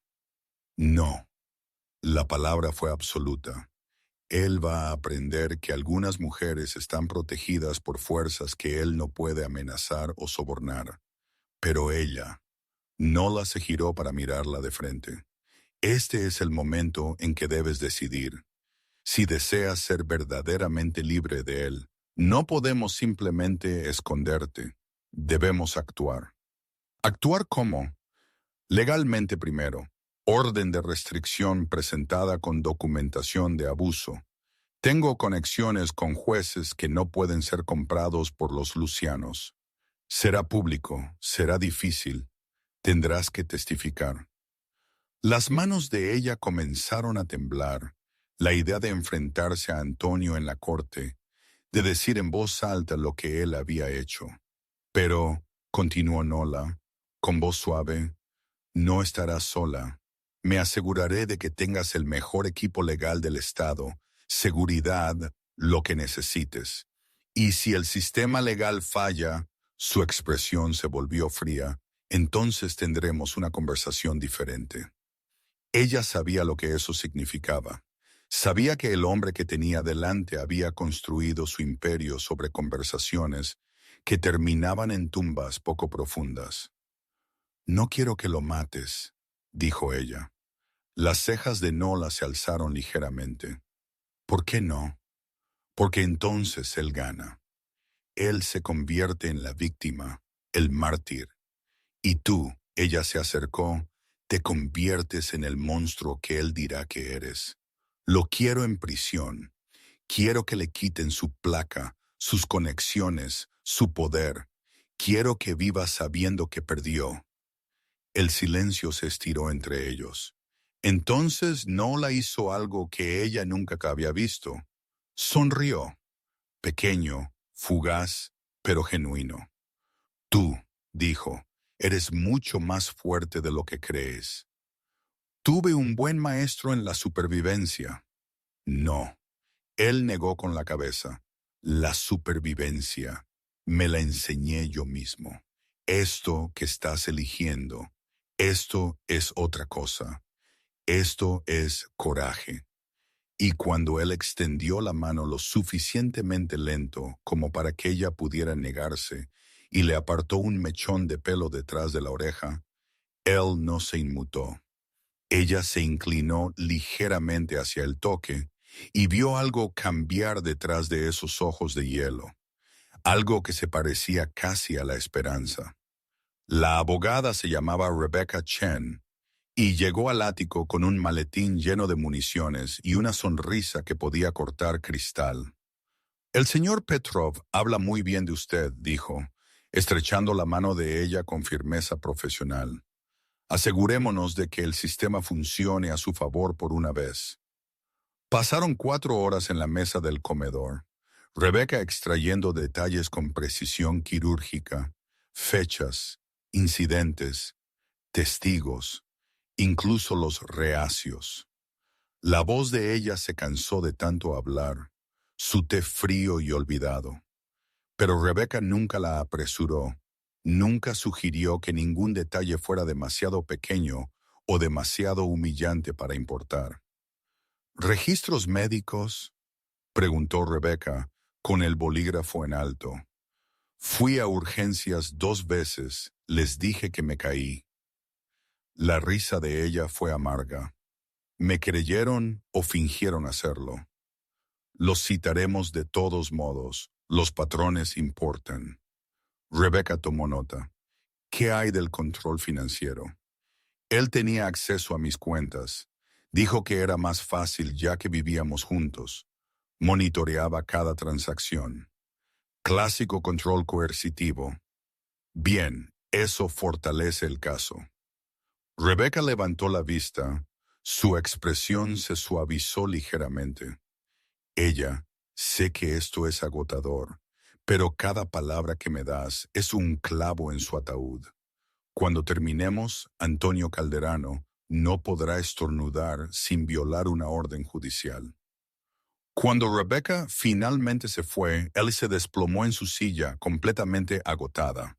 «No». La palabra fue absoluta. «Él va a aprender que algunas mujeres están protegidas por fuerzas que él no puede amenazar o sobornar. Pero ella...». Nola se giró para mirarla de frente. «Este es el momento en que debes decidir. Si deseas ser verdaderamente libre de él, no podemos simplemente esconderte. Debemos actuar». «¿Actuar cómo?». «Legalmente primero. Orden de restricción presentada con documentación de abuso. Tengo conexiones con jueces que no pueden ser comprados por los lucianos. Será público, será difícil. Tendrás que testificar». Las manos de ella comenzaron a temblar. La idea de enfrentarse a Antonio en la corte, de decir en voz alta lo que él había hecho. «Pero», continuó Nola, con voz suave, «no estarás sola. Me aseguraré de que tengas el mejor equipo legal del Estado, seguridad, lo que necesites. Y si el sistema legal falla», su expresión se volvió fría, «entonces tendremos una conversación diferente». Ella sabía lo que eso significaba. Sabía que el hombre que tenía delante había construido su imperio sobre conversaciones que terminaban en tumbas poco profundas. «No quiero que lo mates», dijo ella. Las cejas de Nola se alzaron ligeramente. «¿Por qué no?». «Porque entonces él gana. Él se convierte en la víctima, el mártir. Y tú», ella se acercó, «te conviertes en el monstruo que él dirá que eres. Lo quiero en prisión. Quiero que le quiten su placa, sus conexiones, su poder. Quiero que viva sabiendo que perdió». El silencio se estiró entre ellos. Entonces Nola hizo algo que ella nunca había visto. Sonrió. Pequeño, fugaz, pero genuino. «Tú», dijo, «eres mucho más fuerte de lo que crees». «Tuve un buen maestro en la supervivencia». «No». Él negó con la cabeza. «La supervivencia me la enseñé yo mismo. Esto que estás eligiendo, esto es otra cosa. Esto es coraje». Y cuando él extendió la mano lo suficientemente lento como para que ella pudiera negarse y le apartó un mechón de pelo detrás de la oreja, él no se inmutó. Ella se inclinó ligeramente hacia el toque y vio algo cambiar detrás de esos ojos de hielo, algo que se parecía casi a la esperanza. La abogada se llamaba Rebecca Chen y llegó al ático con un maletín lleno de municiones y una sonrisa que podía cortar cristal. «El señor Petrov habla muy bien de usted», dijo, estrechando la mano de ella con firmeza profesional. «Asegurémonos de que el sistema funcione a su favor por una vez». Pasaron 4 horas en la mesa del comedor, Rebecca extrayendo detalles con precisión quirúrgica, fechas, incidentes, testigos, incluso los reacios. La voz de ella se cansó de tanto hablar, su té frío y olvidado. Pero Rebecca nunca la apresuró, nunca sugirió que ningún detalle fuera demasiado pequeño o demasiado humillante para importar. ¿Registros médicos?, preguntó Rebecca, con el bolígrafo en alto. Fui a urgencias 2 veces, les dije que me caí. La risa de ella fue amarga. ¿Me creyeron o fingieron hacerlo? Los citaremos de todos modos, los patrones importan. Rebecca tomó nota. ¿Qué hay del control financiero? Él tenía acceso a mis cuentas. Dijo que era más fácil ya que vivíamos juntos. Monitoreaba cada transacción. Clásico control coercitivo. Bien, eso fortalece el caso. Rebecca levantó la vista. Su expresión se suavizó ligeramente. Ella, sé que esto es agotador, pero cada palabra que me das es un clavo en su ataúd. Cuando terminemos, Antonio Calderano no podrá estornudar sin violar una orden judicial. Cuando Rebecca finalmente se fue, él se desplomó en su silla, completamente agotada.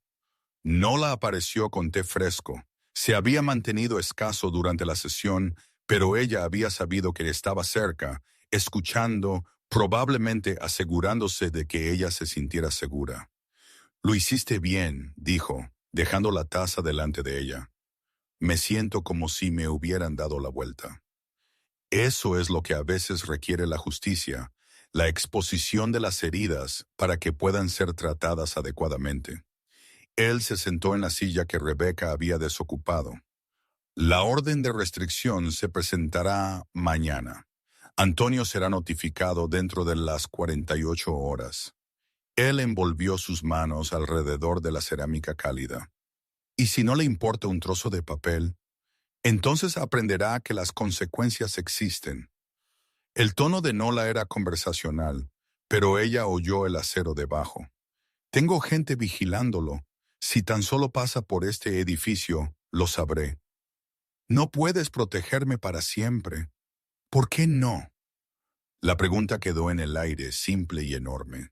Nola apareció con té fresco. Se había mantenido escaso durante la sesión, pero ella había sabido que estaba cerca, escuchando, probablemente asegurándose de que ella se sintiera segura. «Lo hiciste bien», dijo, dejando la taza delante de ella. «Me siento como si me hubieran dado la vuelta». Eso es lo que a veces requiere la justicia, la exposición de las heridas para que puedan ser tratadas adecuadamente. Él se sentó en la silla que Rebecca había desocupado. La orden de restricción se presentará mañana. Antonio será notificado dentro de las 48 horas. Él envolvió sus manos alrededor de la cerámica cálida. ¿Y si no le importa un trozo de papel? Entonces aprenderá que las consecuencias existen. El tono de Nola era conversacional, pero ella oyó el acero debajo. Tengo gente vigilándolo. Si tan solo pasa por este edificio, lo sabré. No puedes protegerme para siempre. ¿Por qué no? La pregunta quedó en el aire, simple y enorme.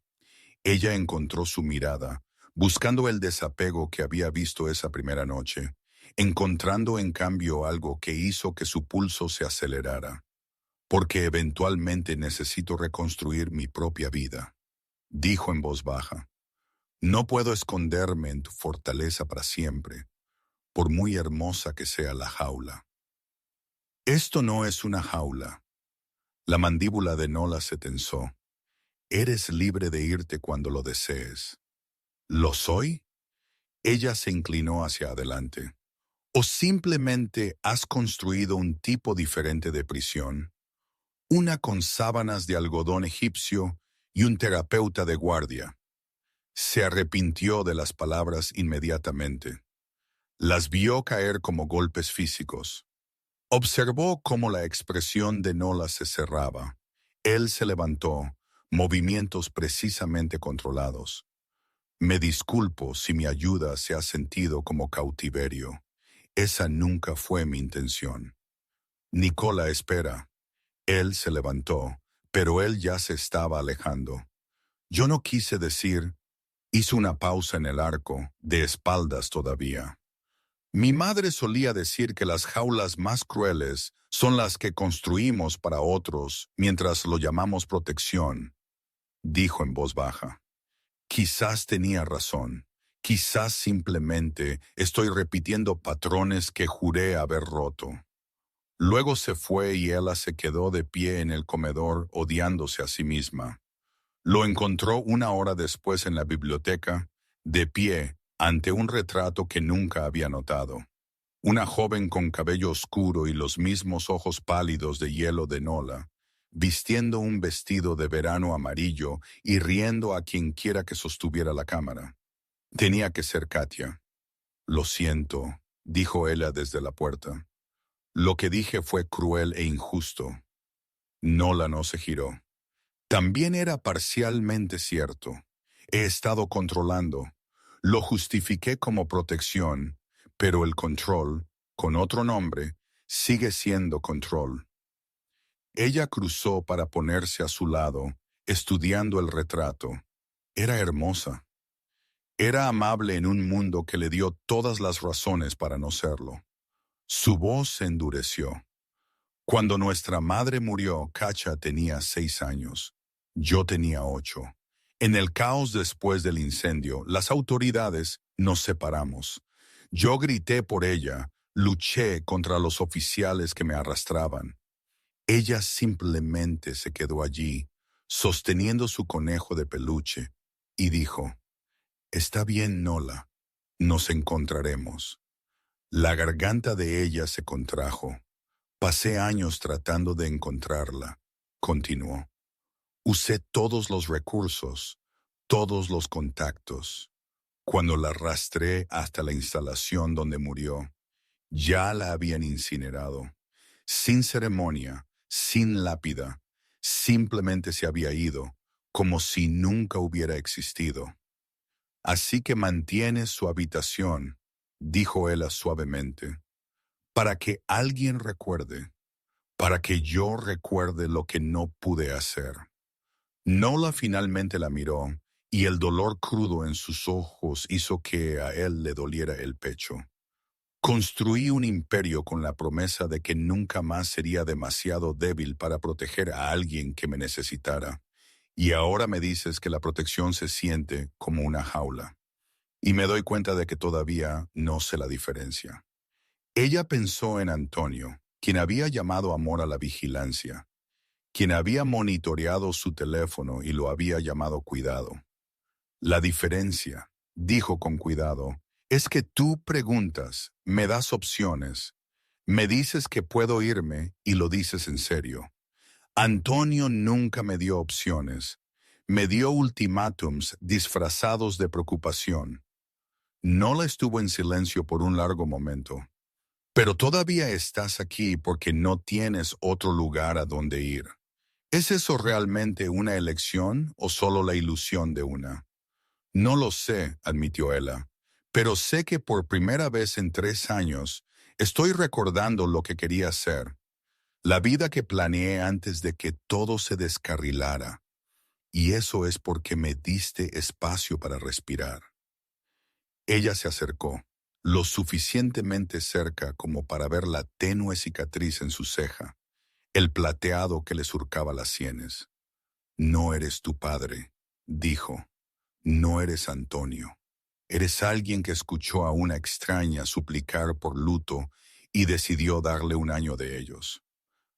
Ella encontró su mirada, buscando el desapego que había visto esa primera noche, encontrando en cambio algo que hizo que su pulso se acelerara. Porque eventualmente necesito reconstruir mi propia vida, dijo en voz baja. No puedo esconderme en tu fortaleza para siempre, por muy hermosa que sea la jaula. Esto no es una jaula. La mandíbula de Nola se tensó. Eres libre de irte cuando lo desees. ¿Lo soy? Ella se inclinó hacia adelante. ¿O simplemente has construido un tipo diferente de prisión? Una con sábanas de algodón egipcio y un terapeuta de guardia. Se arrepintió de las palabras inmediatamente. Las vio caer como golpes físicos. Observó cómo la expresión de Nola se cerraba. Él se levantó, movimientos precisamente controlados. Me disculpo si mi ayuda se ha sentido como cautiverio. Esa nunca fue mi intención. Nicola espera. Él se levantó, pero él ya se estaba alejando. Yo no quise decir. Hizo una pausa en el arco, de espaldas todavía. Mi madre solía decir que las jaulas más crueles son las que construimos para otros mientras lo llamamos protección, dijo en voz baja. Quizás tenía razón. Quizás simplemente estoy repitiendo patrones que juré haber roto. Luego se fue y ella se quedó de pie en el comedor odiándose a sí misma. Lo encontró 1 hora después en la biblioteca, de pie, ante un retrato que nunca había notado. Una joven con cabello oscuro y los mismos ojos pálidos de hielo de Nola, vistiendo un vestido de verano amarillo y riendo a quien quiera que sostuviera la cámara. Tenía que ser Katia. Lo siento, dijo ella desde la puerta. Lo que dije fue cruel e injusto. Nola no se giró. También era parcialmente cierto. He estado controlando. Lo justifiqué como protección, pero el control, con otro nombre, sigue siendo control. Ella cruzó para ponerse a su lado, estudiando el retrato. Era hermosa. Era amable en un mundo que le dio todas las razones para no serlo. Su voz se endureció. Cuando nuestra madre murió, Kacha tenía 6 años. Yo tenía 8. En el caos después del incendio, las autoridades nos separamos. Yo grité por ella, luché contra los oficiales que me arrastraban. Ella simplemente se quedó allí, sosteniendo su conejo de peluche, y dijo, «Está bien, Nola, nos encontraremos». La garganta de ella se contrajo. «Pasé años tratando de encontrarla», continuó. «Usé todos los recursos, todos los contactos. Cuando la arrastré hasta la instalación donde murió, ya la habían incinerado. Sin ceremonia, sin lápida, simplemente se había ido, como si nunca hubiera existido. Así que mantiene su habitación», dijo ella suavemente, «para que alguien recuerde, para que yo recuerde lo que no pude hacer». Nola finalmente la miró, y el dolor crudo en sus ojos hizo que a él le doliera el pecho. «Construí un imperio con la promesa de que nunca más sería demasiado débil para proteger a alguien que me necesitara. Y ahora me dices que la protección se siente como una jaula. Y me doy cuenta de que todavía no sé la diferencia». Ella pensó en Antonio, quien había llamado amor a la vigilancia, quien había monitoreado su teléfono y lo había llamado cuidado. «La diferencia», dijo con cuidado, «es que tú preguntas, me das opciones, me dices que puedo irme y lo dices en serio. Antonio nunca me dio opciones, me dio ultimátums disfrazados de preocupación». Nola estuvo en silencio por un largo momento. «Pero todavía estás aquí porque no tienes otro lugar a donde ir. ¿Es eso realmente una elección o solo la ilusión de una?» «No lo sé», admitió ella, «pero sé que por primera vez en 3 años estoy recordando lo que quería hacer, la vida que planeé antes de que todo se descarrilara, y eso es porque me diste espacio para respirar». Ella se acercó, lo suficientemente cerca como para ver la tenue cicatriz en su ceja, el plateado que le surcaba las sienes. «No eres tu padre», dijo. «No eres Antonio. Eres alguien que escuchó a una extraña suplicar por luto y decidió darle 1 año de ellos».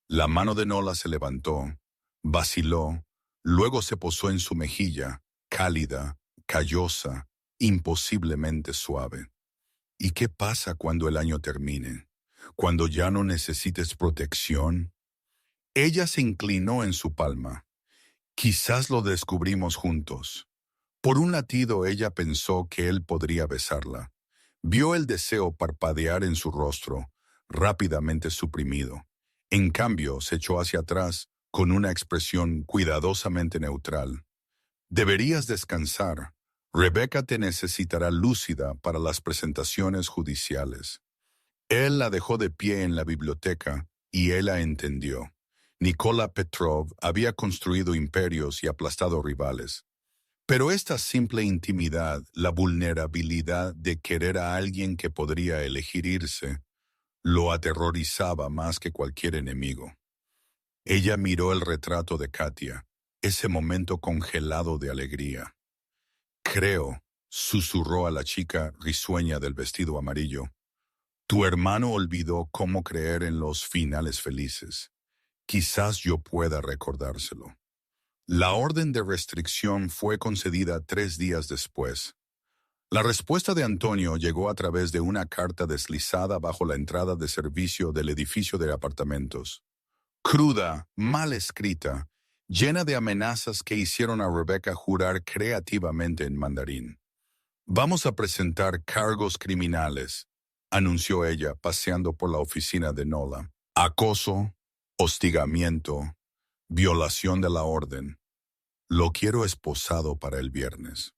La mano de Nola se levantó, vaciló, luego se posó en su mejilla, cálida, callosa, imposiblemente suave. «¿Y qué pasa cuando el año termine? ¿Cuando ya no necesites protección?» Ella se inclinó en su palma. «Quizás lo descubrimos juntos». Por un latido ella pensó que él podría besarla. Vio el deseo parpadear en su rostro, rápidamente suprimido. En cambio, se echó hacia atrás con una expresión cuidadosamente neutral. «Deberías descansar. Rebecca te necesitará lúcida para las presentaciones judiciales». Él la dejó de pie en la biblioteca y ella entendió. Nikola Petrov había construido imperios y aplastado rivales. Pero esta simple intimidad, la vulnerabilidad de querer a alguien que podría elegir irse, lo aterrorizaba más que cualquier enemigo. Ella miró el retrato de Katia, ese momento congelado de alegría. «Creo», susurró a la chica risueña del vestido amarillo, «tu hermano olvidó cómo creer en los finales felices. Quizás yo pueda recordárselo». La orden de restricción fue concedida 3 días después. La respuesta de Antonio llegó a través de una carta deslizada bajo la entrada de servicio del edificio de apartamentos. Cruda, mal escrita, llena de amenazas que hicieron a Rebecca jurar creativamente en mandarín. «Vamos a presentar cargos criminales», anunció ella paseando por la oficina de Nola. «Acoso, hostigamiento, violación de la orden. Lo quiero esposado para el viernes».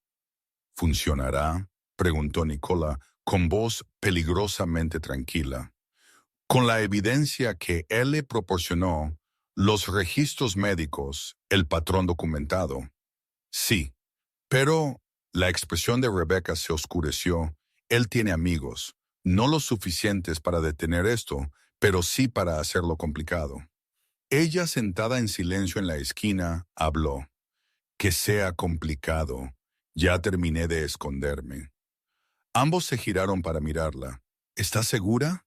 «¿Funcionará?», preguntó Nikola con voz peligrosamente tranquila. «Con la evidencia que él le proporcionó, los registros médicos, el patrón documentado». «Sí, pero…» La expresión de Rebecca se oscureció. «Él tiene amigos, No lo suficientes para detener esto, pero sí para hacerlo complicado. Ella, sentada en silencio en la esquina, habló. Que sea complicado. Ya terminé de esconderme. Ambos se giraron para mirarla. ¿Estás segura?,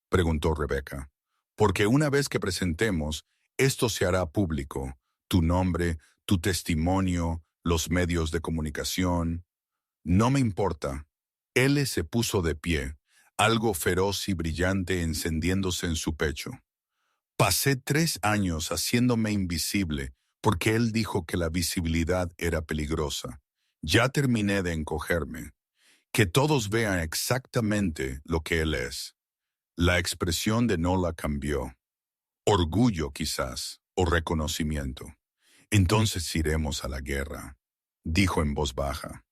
preguntó Rebeca. Porque una vez que presentemos, esto se hará público. Tu nombre, tu testimonio, los medios de comunicación. No me importa. Él se puso de pie, algo feroz y brillante encendiéndose en su pecho. Pasé 3 años haciéndome invisible porque él dijo que la visibilidad era peligrosa. Ya terminé de encogerme. Que todos vean exactamente lo que él es. La expresión de Nola cambió. Orgullo quizás, o reconocimiento. Entonces iremos a la guerra, dijo en voz baja.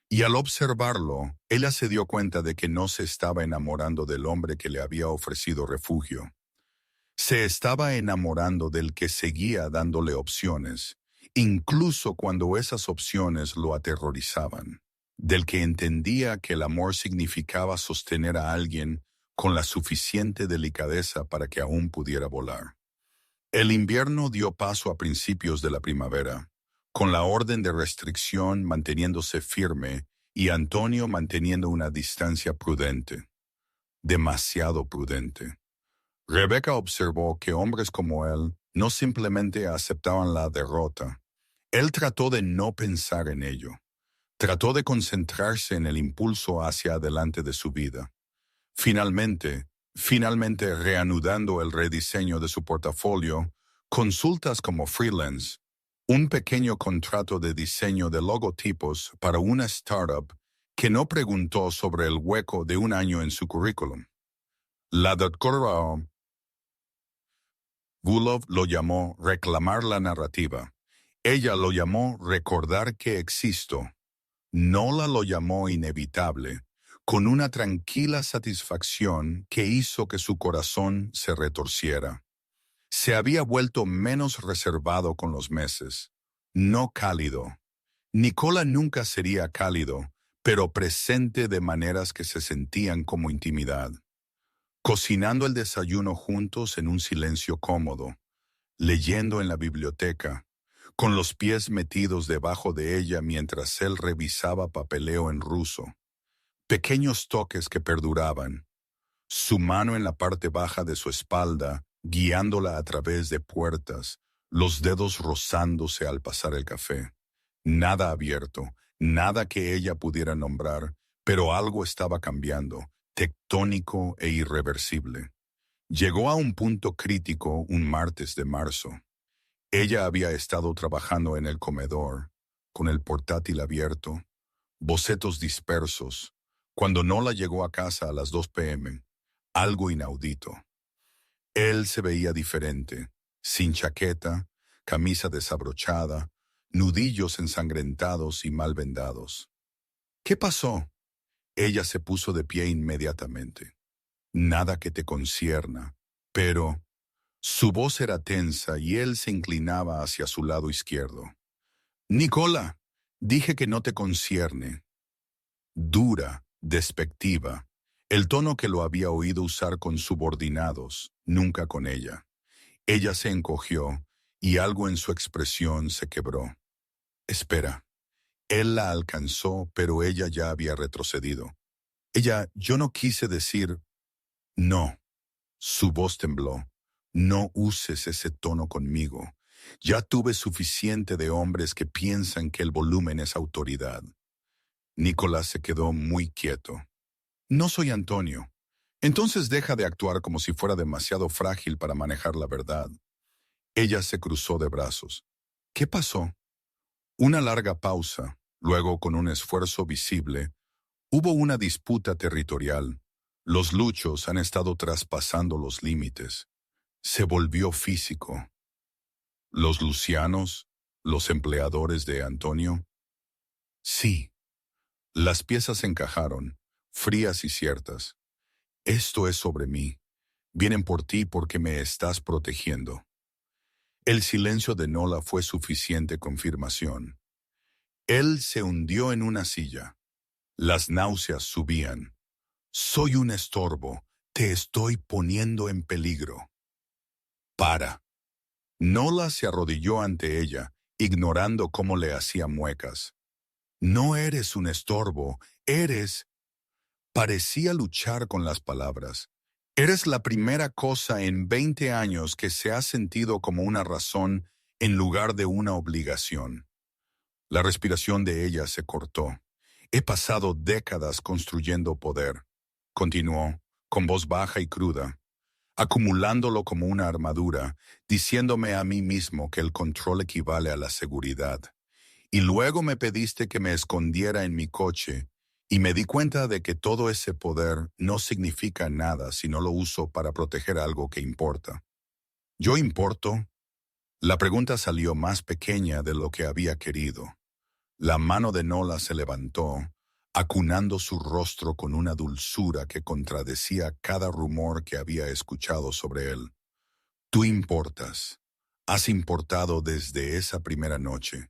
Y al observarlo, ella se dio cuenta de que no se estaba enamorando del hombre que le había ofrecido refugio. Se estaba enamorando del que seguía dándole opciones, incluso cuando esas opciones lo aterrorizaban. Del que entendía que el amor significaba sostener a alguien con la suficiente delicadeza para que aún pudiera volar. El invierno dio paso a principios de la primavera, con la orden de restricción manteniéndose firme y Antonio manteniendo una distancia prudente, demasiado prudente. Rebeca observó que hombres como él no simplemente aceptaban la derrota. Él trató de no pensar en ello. Trató de concentrarse en el impulso hacia adelante de su vida. Finalmente reanudando el rediseño de su portafolio, consultas como freelance, un pequeño contrato de diseño de logotipos para una startup que no preguntó sobre el hueco de un año en su currículum. La doctora Gulov lo llamó reclamar la narrativa. Ella lo llamó recordar que existo. Nola lo llamó inevitable, con una tranquila satisfacción que hizo que su corazón se retorciera. Se había vuelto menos reservado con los meses, no cálido. Nicola nunca sería cálido, pero presente de maneras que se sentían como intimidad. Cocinando el desayuno juntos en un silencio cómodo, leyendo en la biblioteca, con los pies metidos debajo de ella mientras él revisaba papeleo en ruso. Pequeños toques que perduraban, su mano en la parte baja de su espalda, guiándola a través de puertas, los dedos rozándose al pasar el café. Nada abierto, nada que ella pudiera nombrar, pero algo estaba cambiando, tectónico e irreversible. Llegó a un punto crítico un martes de marzo. Ella había estado trabajando en el comedor, con el portátil abierto, bocetos dispersos, cuando Nola llegó a casa a las 2 p.m., algo inaudito. Él se veía diferente, sin chaqueta, camisa desabrochada, nudillos ensangrentados y mal vendados. ¿Qué pasó? Ella se puso de pie inmediatamente. Nada que te concierna, pero... Su voz era tensa y él se inclinaba hacia su lado izquierdo. Nicola, dije que no te concierne. Dura, despectiva, el tono que lo había oído usar con subordinados, nunca con ella. Ella se encogió y algo en su expresión se quebró. Espera. Él la alcanzó, pero ella ya había retrocedido. Yo no quise decir... No. Su voz tembló. No uses ese tono conmigo. Ya tuve suficiente de hombres que piensan que el volumen es autoridad. Nicolás se quedó muy quieto. No soy Antonio. Entonces deja de actuar como si fuera demasiado frágil para manejar la verdad. Ella se cruzó de brazos. ¿Qué pasó? Una larga pausa. Luego, con un esfuerzo visible, hubo una disputa territorial. Los luchos han estado traspasando los límites. Se volvió físico. ¿Los lucianos? ¿Los empleadores de Antonio? Sí. Las piezas encajaron, frías y ciertas. Esto es sobre mí. Vienen por ti porque me estás protegiendo. El silencio de Nola fue suficiente confirmación. Él se hundió en una silla. Las náuseas subían. Soy un estorbo. Te estoy poniendo en peligro. Para. Nola se arrodilló ante ella, ignorando cómo le hacía muecas. No eres un estorbo, eres... Parecía luchar con las palabras. Eres la primera cosa en 20 años que se ha sentido como una razón en lugar de una obligación. La respiración de ella se cortó. He pasado décadas construyendo poder, continuó, con voz baja y cruda, acumulándolo como una armadura, diciéndome a mí mismo que el control equivale a la seguridad. Y luego me pediste que me escondiera en mi coche, y me di cuenta de que todo ese poder no significa nada si no lo uso para proteger algo que importa. ¿Yo importo? La pregunta salió más pequeña de lo que había querido. La mano de Nola se levantó, acunando su rostro con una dulzura que contradecía cada rumor que había escuchado sobre él. Tú importas. Has importado desde esa primera noche.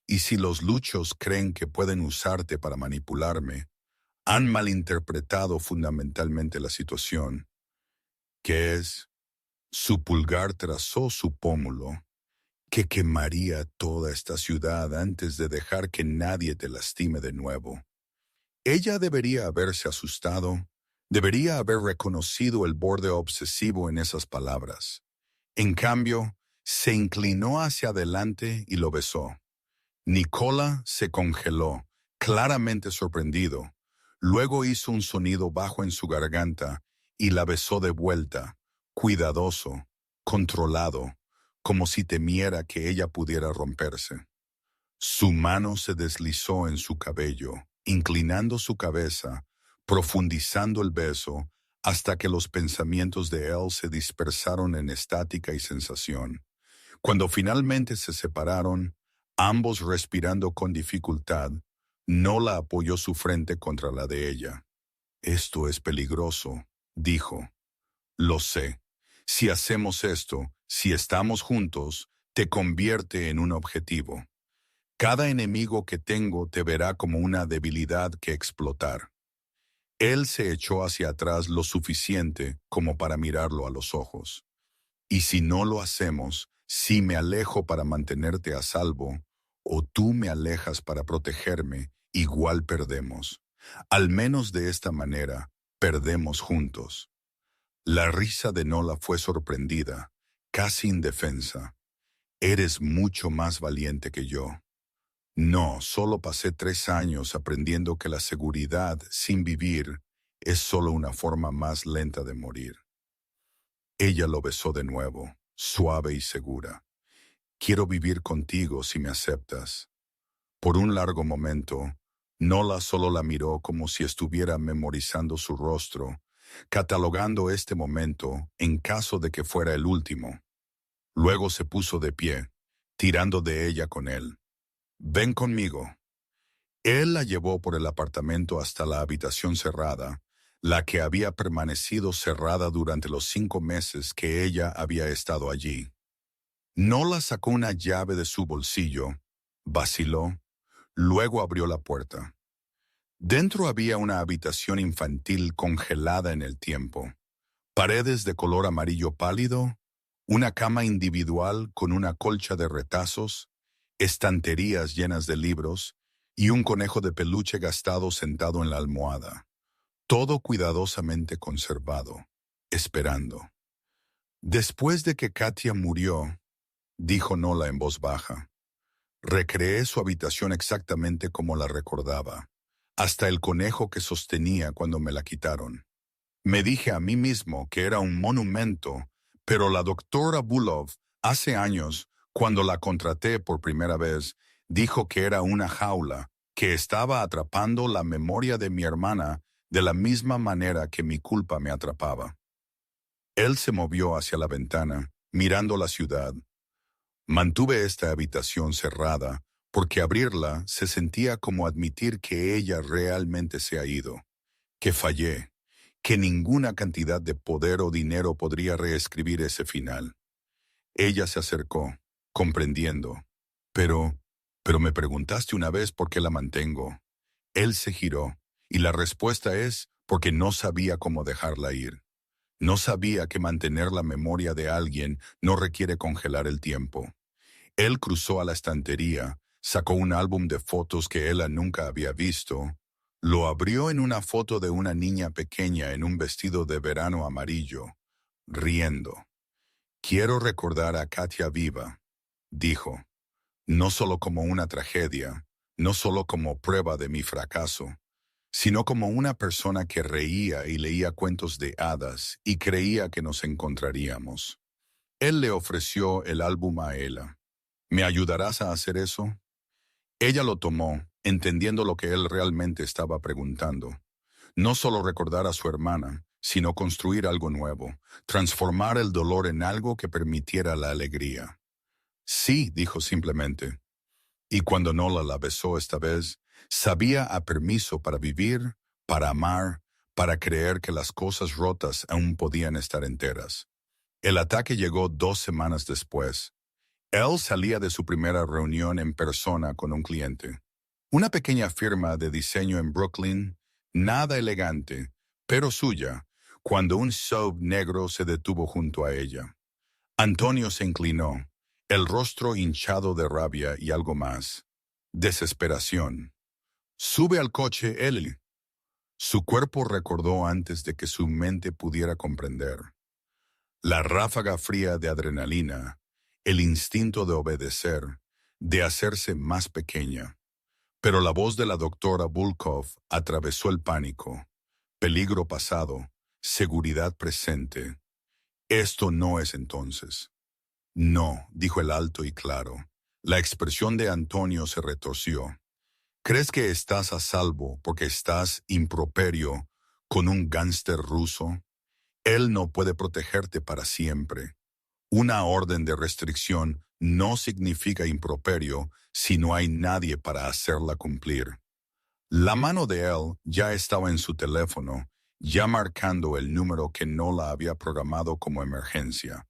Y si los luchos creen que pueden usarte para manipularme, han malinterpretado fundamentalmente la situación, que es, su pulgar trazó su pómulo, que quemaría toda esta ciudad antes de dejar que nadie te lastime de nuevo. Ella debería haberse asustado, debería haber reconocido el borde obsesivo en esas palabras. En cambio, se inclinó hacia adelante y lo besó. Nicola se congeló, claramente sorprendido. Luego hizo un sonido bajo en su garganta y la besó de vuelta, cuidadoso, controlado, como si temiera que ella pudiera romperse. Su mano se deslizó en su cabello, inclinando su cabeza, profundizando el beso, hasta que los pensamientos de él se dispersaron en estática y sensación. Cuando finalmente se separaron, ambos respirando con dificultad, Nola apoyó su frente contra la de ella. Esto es peligroso, dijo. Lo sé. Si hacemos esto, si estamos juntos, te convierte en un objetivo. Cada enemigo que tengo te verá como una debilidad que explotar. Él se echó hacia atrás lo suficiente como para mirarlo a los ojos. Y si no lo hacemos, si me alejo para mantenerte a salvo, o tú me alejas para protegerme, igual perdemos. Al menos de esta manera, perdemos juntos. La risa de Nola fue sorprendida, casi indefensa. Eres mucho más valiente que yo. No, solo pasé 3 años aprendiendo que la seguridad sin vivir es solo una forma más lenta de morir. Ella lo besó de nuevo, suave y segura. Quiero vivir contigo si me aceptas. Por un largo momento, Nola solo la miró como si estuviera memorizando su rostro, catalogando este momento en caso de que fuera el último. Luego se puso de pie, tirando de ella con él. Ven conmigo. Él la llevó por el apartamento hasta la habitación cerrada, la que había permanecido cerrada durante los 5 meses que ella había estado allí. Nola sacó una llave de su bolsillo, vaciló, luego abrió la puerta. Dentro había una habitación infantil congelada en el tiempo. Paredes de color amarillo pálido, una cama individual con una colcha de retazos, estanterías llenas de libros y un conejo de peluche gastado sentado en la almohada. Todo cuidadosamente conservado, esperando. Después de que Katia murió, dijo Nola en voz baja, recreé su habitación exactamente como la recordaba, hasta el conejo que sostenía cuando me la quitaron. Me dije a mí mismo que era un monumento, pero la doctora Bulov, hace años, cuando la contraté por primera vez, dijo que era una jaula, que estaba atrapando la memoria de mi hermana de la misma manera que mi culpa me atrapaba. Él se movió hacia la ventana, mirando la ciudad. Mantuve esta habitación cerrada, porque abrirla se sentía como admitir que ella realmente se ha ido, que fallé, que ninguna cantidad de poder o dinero podría reescribir ese final. Ella se acercó, comprendiendo. Pero me preguntaste una vez por qué la mantengo. Él se giró, y la respuesta es porque no sabía cómo dejarla ir. No sabía que mantener la memoria de alguien no requiere congelar el tiempo. Él cruzó a la estantería, sacó un álbum de fotos que ella nunca había visto, lo abrió en una foto de una niña pequeña en un vestido de verano amarillo, riendo. Quiero recordar a Katia viva, dijo, no solo como una tragedia, no solo como prueba de mi fracaso, sino como una persona que reía y leía cuentos de hadas y creía que nos encontraríamos. Él le ofreció el álbum a ella. ¿Me ayudarás a hacer eso? Ella lo tomó, entendiendo lo que él realmente estaba preguntando. No solo recordar a su hermana, sino construir algo nuevo, transformar el dolor en algo que permitiera la alegría. Sí, dijo simplemente. Y cuando Nola la besó esta vez, sabía a permiso para vivir, para amar, para creer que las cosas rotas aún podían estar enteras. El ataque llegó 2 semanas después. Él salía de su primera reunión en persona con un cliente. Una pequeña firma de diseño en Brooklyn, nada elegante, pero suya, cuando un SUV negro se detuvo junto a ella. Antonio se inclinó, el rostro hinchado de rabia y algo más. Desesperación. Sube al coche, Ellie. Su cuerpo recordó antes de que su mente pudiera comprender. La ráfaga fría de adrenalina, el instinto de obedecer, de hacerse más pequeña. Pero la voz de la doctora Volkov atravesó el pánico. Peligro pasado, seguridad presente. Esto no es entonces. No, dijo el alto y claro. La expresión de Antonio se retorció. ¿Crees que estás a salvo porque estás improperio con un gánster ruso? Él no puede protegerte para siempre. Una orden de restricción no significa improperio si no hay nadie para hacerla cumplir. La mano de él ya estaba en su teléfono, ya marcando el número que no la había programado como emergencia.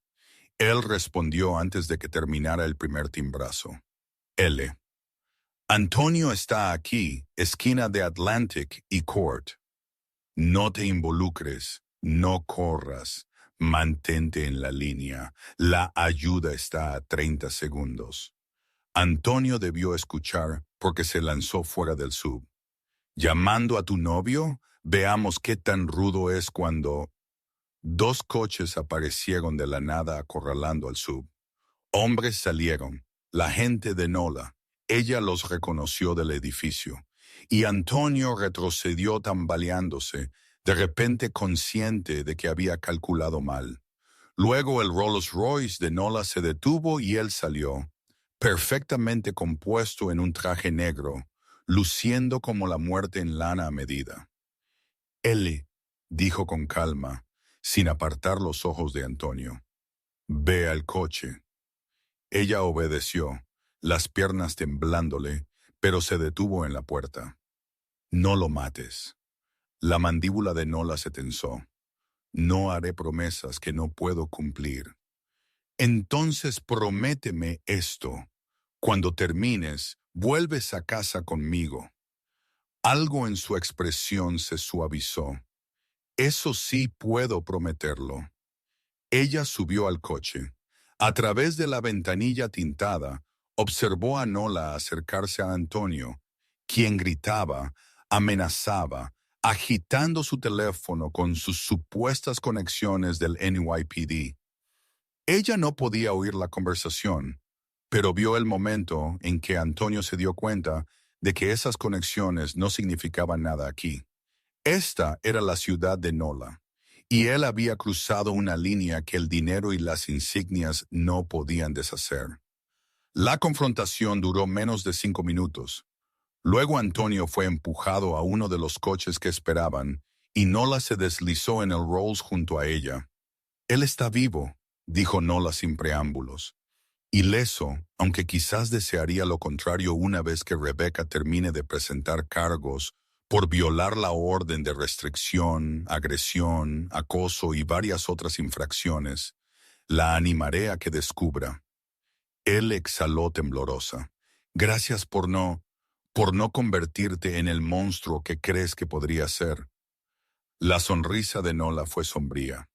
Él respondió antes de que terminara el primer timbrazo. L. Antonio está aquí, esquina de Atlantic y Court. No te involucres, no corras, mantente en la línea. La ayuda está a 30 segundos. Antonio debió escuchar porque se lanzó fuera del sub. Llamando a tu novio, veamos qué tan rudo es cuando... 2 coches aparecieron de la nada acorralando al sub. Hombres salieron, la gente de Nola. Ella los reconoció del edificio. Y Antonio retrocedió tambaleándose, de repente consciente de que había calculado mal. Luego el Rolls Royce de Nola se detuvo y él salió, perfectamente compuesto en un traje negro, luciendo como la muerte en lana a medida. Ellie, dijo con calma, sin apartar los ojos de Antonio. Ve al coche. Ella obedeció, las piernas temblándole, pero se detuvo en la puerta. No lo mates. La mandíbula de Nola se tensó. No haré promesas que no puedo cumplir. Entonces prométeme esto. Cuando termines, vuelves a casa conmigo. Algo en su expresión se suavizó. Eso sí puedo prometerlo. Ella subió al coche. A través de la ventanilla tintada, observó a Nola acercarse a Antonio, quien gritaba, amenazaba, agitando su teléfono con sus supuestas conexiones del NYPD. Ella no podía oír la conversación, pero vio el momento en que Antonio se dio cuenta de que esas conexiones no significaban nada aquí. Esta era la ciudad de Nola, y él había cruzado una línea que el dinero y las insignias no podían deshacer. La confrontación duró menos de 5 minutos. Luego Antonio fue empujado a uno de los coches que esperaban, y Nola se deslizó en el Rolls junto a ella. Él está vivo, dijo Nola sin preámbulos. Ileso, aunque quizás desearía lo contrario una vez que Rebecca termine de presentar cargos por violar la orden de restricción, agresión, acoso y varias otras infracciones, la animaré a que descubra. Él exhaló temblorosa. Gracias por no convertirte en el monstruo que crees que podría ser. La sonrisa de Nola fue sombría.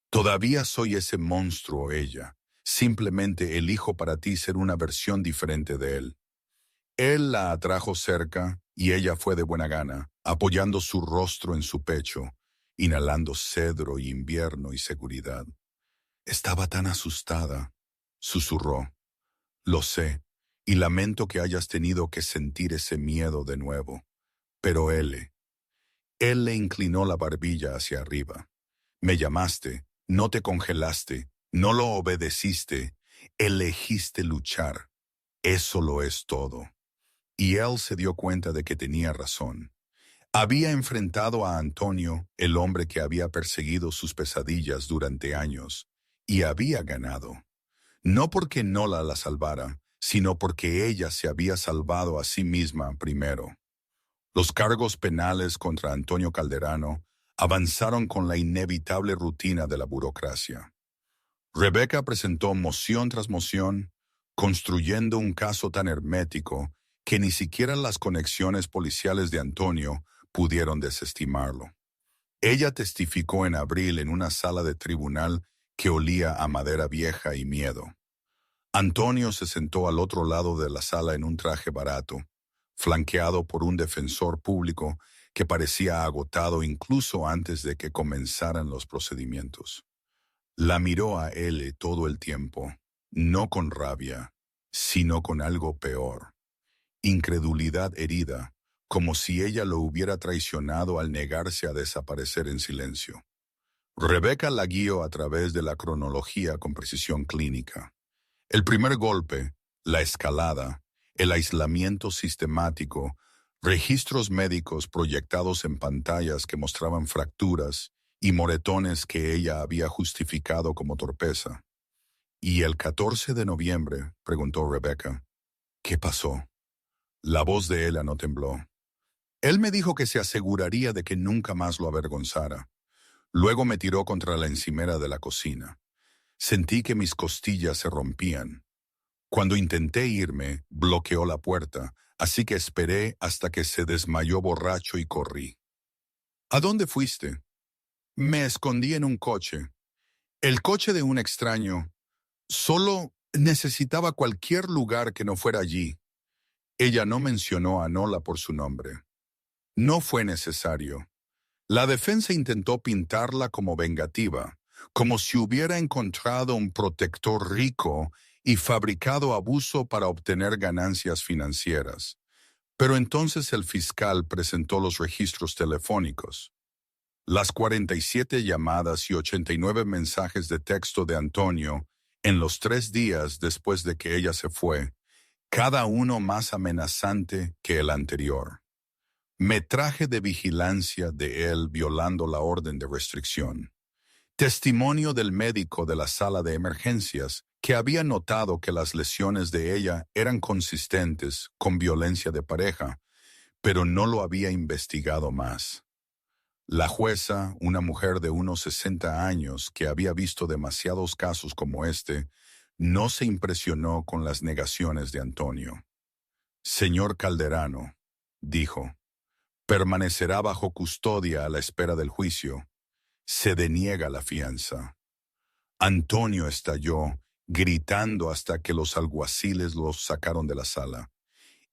Todavía soy ese monstruo, ella. Simplemente elijo para ti ser una versión diferente de él. Él la atrajo cerca y ella fue de buena gana, apoyando su rostro en su pecho, inhalando cedro y invierno y seguridad. Estaba tan asustada, susurró. Lo sé, y lamento que hayas tenido que sentir ese miedo de nuevo. Pero él le inclinó la barbilla hacia arriba. Me llamaste, no te congelaste, no lo obedeciste, elegiste luchar. Eso lo es todo. Y él se dio cuenta de que tenía razón. Había enfrentado a Antonio, el hombre que había perseguido sus pesadillas durante años, y había ganado. No porque Nola la salvara, sino porque ella se había salvado a sí misma primero. Los cargos penales contra Antonio Calderano avanzaron con la inevitable rutina de la burocracia. Rebeca presentó moción tras moción, construyendo un caso tan hermético que ni siquiera las conexiones policiales de Antonio pudieron desestimarlo. Ella testificó en abril en una sala de tribunal que olía a madera vieja y miedo. Antonio se sentó al otro lado de la sala en un traje barato, flanqueado por un defensor público que parecía agotado incluso antes de que comenzaran los procedimientos. La miró a él todo el tiempo, no con rabia, sino con algo peor, incredulidad herida, como si ella lo hubiera traicionado al negarse a desaparecer en silencio. Rebeca la guió a través de la cronología con precisión clínica. El primer golpe, la escalada, el aislamiento sistemático, registros médicos proyectados en pantallas que mostraban fracturas y moretones que ella había justificado como torpeza. ¿Y el 14 de noviembre? Preguntó Rebecca. ¿Qué pasó? La voz de ella no tembló. Él me dijo que se aseguraría de que nunca más lo avergonzara. Luego me tiró contra la encimera de la cocina. Sentí que mis costillas se rompían. Cuando intenté irme, bloqueó la puerta, así que esperé hasta que se desmayó borracho y corrí. ¿A dónde fuiste? Me escondí en un coche. El coche de un extraño. Solo necesitaba cualquier lugar que no fuera allí. Ella no mencionó a Nola por su nombre. No fue necesario. La defensa intentó pintarla como vengativa, como si hubiera encontrado un protector rico y fabricado abuso para obtener ganancias financieras. Pero entonces el fiscal presentó los registros telefónicos. Las 47 llamadas y 89 mensajes de texto de Antonio en los 3 días después de que ella se fue, cada uno más amenazante que el anterior. Metraje de vigilancia de él violando la orden de restricción. Testimonio del médico de la sala de emergencias que había notado que las lesiones de ella eran consistentes con violencia de pareja, pero no lo había investigado más. La jueza, una mujer de unos 60 años que había visto demasiados casos como este, no se impresionó con las negaciones de Antonio. Señor Calderano, dijo, permanecerá bajo custodia a la espera del juicio. Se deniega la fianza. Antonio estalló, gritando hasta que los alguaciles los sacaron de la sala.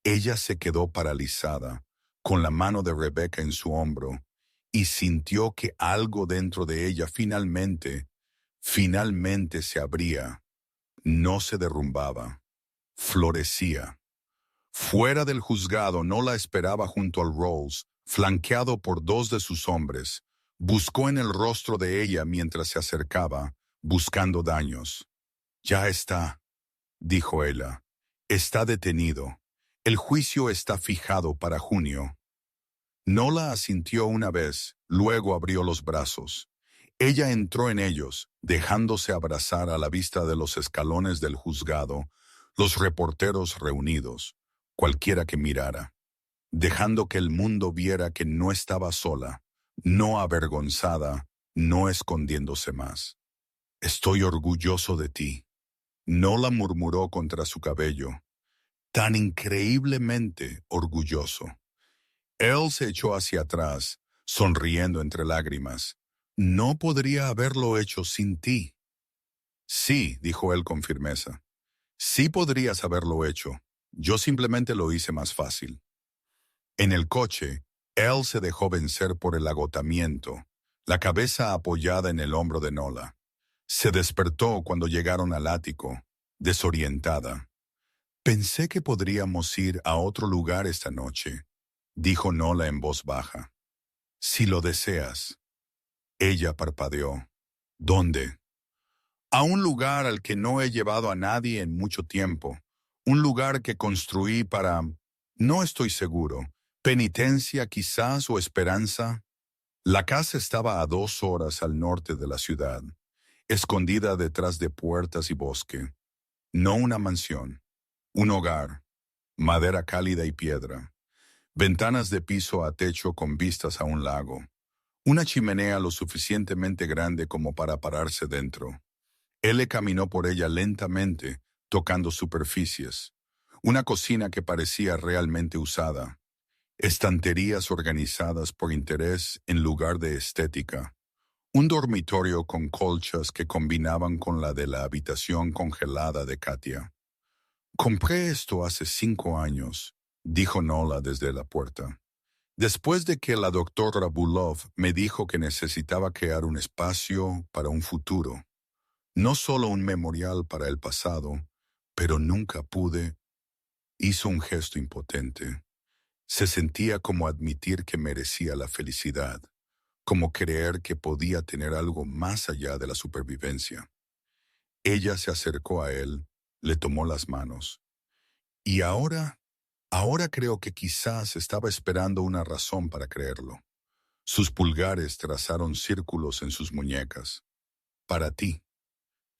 Ella se quedó paralizada, con la mano de Rebeca en su hombro, y sintió que algo dentro de ella finalmente se abría. No se derrumbaba, florecía. Fuera del juzgado no la esperaba junto al Rolls, flanqueado por 2 de sus hombres. Buscó en el rostro de ella mientras se acercaba, buscando daños. Ya está, dijo ella. Está detenido. El juicio está fijado para junio. Nola asintió una vez, luego abrió los brazos. Ella entró en ellos, dejándose abrazar a la vista de los escalones del juzgado, los reporteros reunidos, cualquiera que mirara, dejando que el mundo viera que no estaba sola, no avergonzada, no escondiéndose más. Estoy orgulloso de ti. Nola murmuró contra su cabello, tan increíblemente orgulloso. Él se echó hacia atrás, sonriendo entre lágrimas. No podría haberlo hecho sin ti. Sí, dijo él con firmeza. Sí podrías haberlo hecho. Yo simplemente lo hice más fácil. En el coche, él se dejó vencer por el agotamiento, la cabeza apoyada en el hombro de Nola. Se despertó cuando llegaron al ático, desorientada. Pensé que podríamos ir a otro lugar esta noche, dijo Nola en voz baja. Si lo deseas. Ella parpadeó. ¿Dónde? A un lugar al que no he llevado a nadie en mucho tiempo. Un lugar que construí para... No estoy seguro. Penitencia quizás o esperanza. La casa estaba a 2 horas al norte de la ciudad, escondida detrás de puertas y bosque. No una mansión. Un hogar. Madera cálida y piedra. Ventanas de piso a techo con vistas a un lago. Una chimenea lo suficientemente grande como para pararse dentro. Él le caminó por ella lentamente, tocando superficies. Una cocina que parecía realmente usada. Estanterías organizadas por interés en lugar de estética. Un dormitorio con colchas que combinaban con la de la habitación congelada de Katia. Compré esto hace 5 años, dijo Nola desde la puerta. Después de que la doctora Bulov me dijo que necesitaba crear un espacio para un futuro. No solo un memorial para el pasado, pero nunca pude. Hizo un gesto impotente. Se sentía como admitir que merecía la felicidad, como creer que podía tener algo más allá de la supervivencia. Ella se acercó a él, le tomó las manos. Y ahora creo que quizás estaba esperando una razón para creerlo. Sus pulgares trazaron círculos en sus muñecas. Para ti.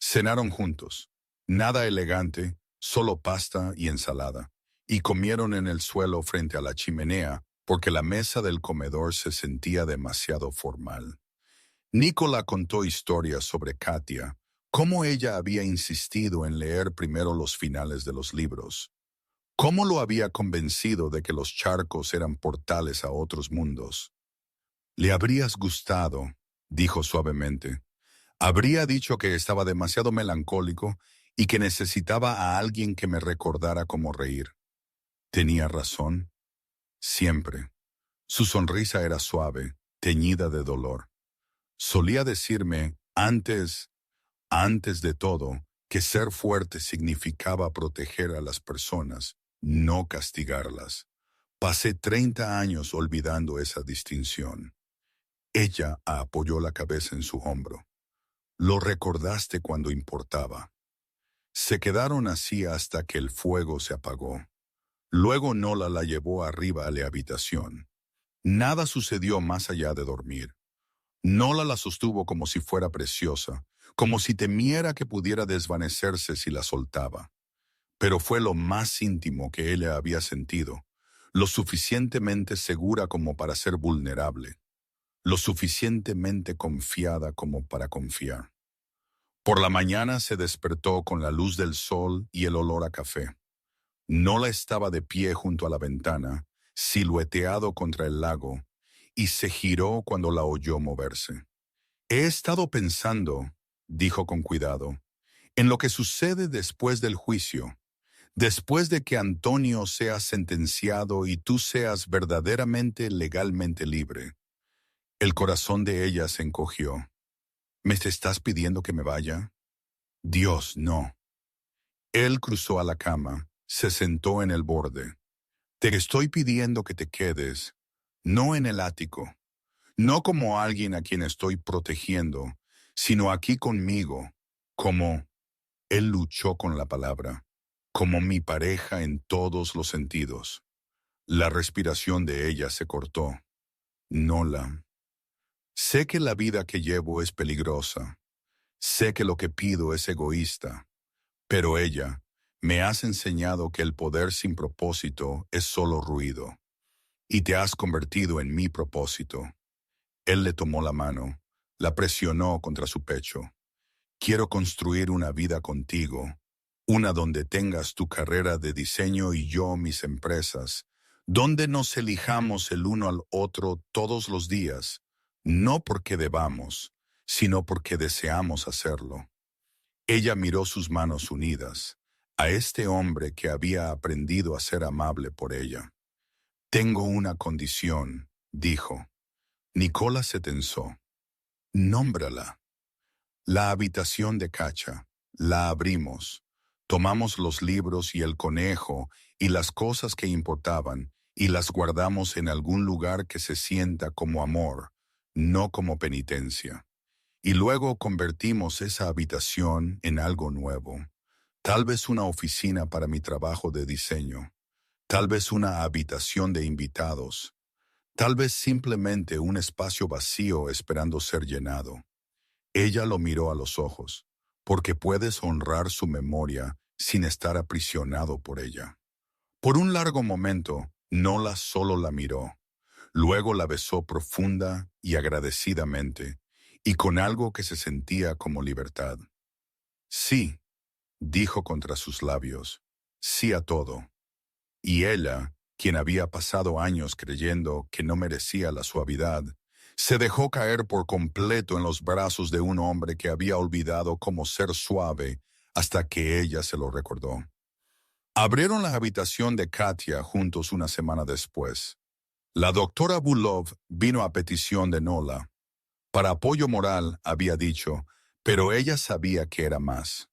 Cenaron juntos. Nada elegante, solo pasta y ensalada. Y comieron en el suelo frente a la chimenea porque la mesa del comedor se sentía demasiado formal. Nicola contó historias sobre Katia, cómo ella había insistido en leer primero los finales de los libros, cómo lo había convencido de que los charcos eran portales a otros mundos. «Le habrías gustado», dijo suavemente. Habría dicho que estaba demasiado melancólico y que necesitaba a alguien que me recordara cómo reír. Tenía razón. Siempre. Su sonrisa era suave, teñida de dolor. Solía decirme, antes de todo, que ser fuerte significaba proteger a las personas, no castigarlas. Pasé 30 años olvidando esa distinción. Ella apoyó la cabeza en su hombro. Lo recordaste cuando importaba. Se quedaron así hasta que el fuego se apagó. Luego Nola la llevó arriba a la habitación. Nada sucedió más allá de dormir. Nola la sostuvo como si fuera preciosa, como si temiera que pudiera desvanecerse si la soltaba. Pero fue lo más íntimo que ella había sentido, lo suficientemente segura como para ser vulnerable, lo suficientemente confiada como para confiar. Por la mañana se despertó con la luz del sol y el olor a café. Nola estaba de pie junto a la ventana, silueteado contra el lago, y se giró cuando la oyó moverse. «He estado pensando», dijo con cuidado, «en lo que sucede después del juicio, después de que Antonio sea sentenciado y tú seas verdaderamente legalmente libre». El corazón de ella se encogió. «¿Me estás pidiendo que me vaya?» «Dios, no». Él cruzó a la cama, se sentó en el borde. «Te estoy pidiendo que te quedes, no en el ático, no como alguien a quien estoy protegiendo, sino aquí conmigo, como...» Él luchó con la palabra, «como mi pareja en todos los sentidos». La respiración de ella se cortó. «Nola, sé que la vida que llevo es peligrosa. Sé que lo que pido es egoísta. Pero ella, me has enseñado que el poder sin propósito es solo ruido. Y te has convertido en mi propósito». Él le tomó la mano, la presionó contra su pecho. «Quiero construir una vida contigo, una donde tengas tu carrera de diseño y yo mis empresas, donde nos elijamos el uno al otro todos los días, no porque debamos, sino porque deseamos hacerlo. Ella miró sus manos unidas, a este hombre que había aprendido a ser amable por ella. Tengo una condición, dijo. Nicola se tensó. Nómbrala. La habitación de Katja. La abrimos. Tomamos los libros y el conejo y las cosas que importaban y las guardamos en algún lugar que se sienta como amor, no como penitencia. Y luego convertimos esa habitación en algo nuevo. Tal vez una oficina para mi trabajo de diseño. Tal vez una habitación de invitados. Tal vez simplemente un espacio vacío esperando ser llenado. Ella lo miró a los ojos, porque puedes honrar su memoria sin estar aprisionado por ella. Por un largo momento, Nola solo la miró. Luego la besó profunda y agradecidamente, y con algo que se sentía como libertad. Sí, dijo contra sus labios, sí a todo. Y ella, quien había pasado años creyendo que no merecía la suavidad, se dejó caer por completo en los brazos de un hombre que había olvidado cómo ser suave hasta que ella se lo recordó. Abrieron la habitación de Katja juntos una semana después. La doctora Bulov vino a petición de Nola. Para apoyo moral, había dicho, pero ella sabía que era más.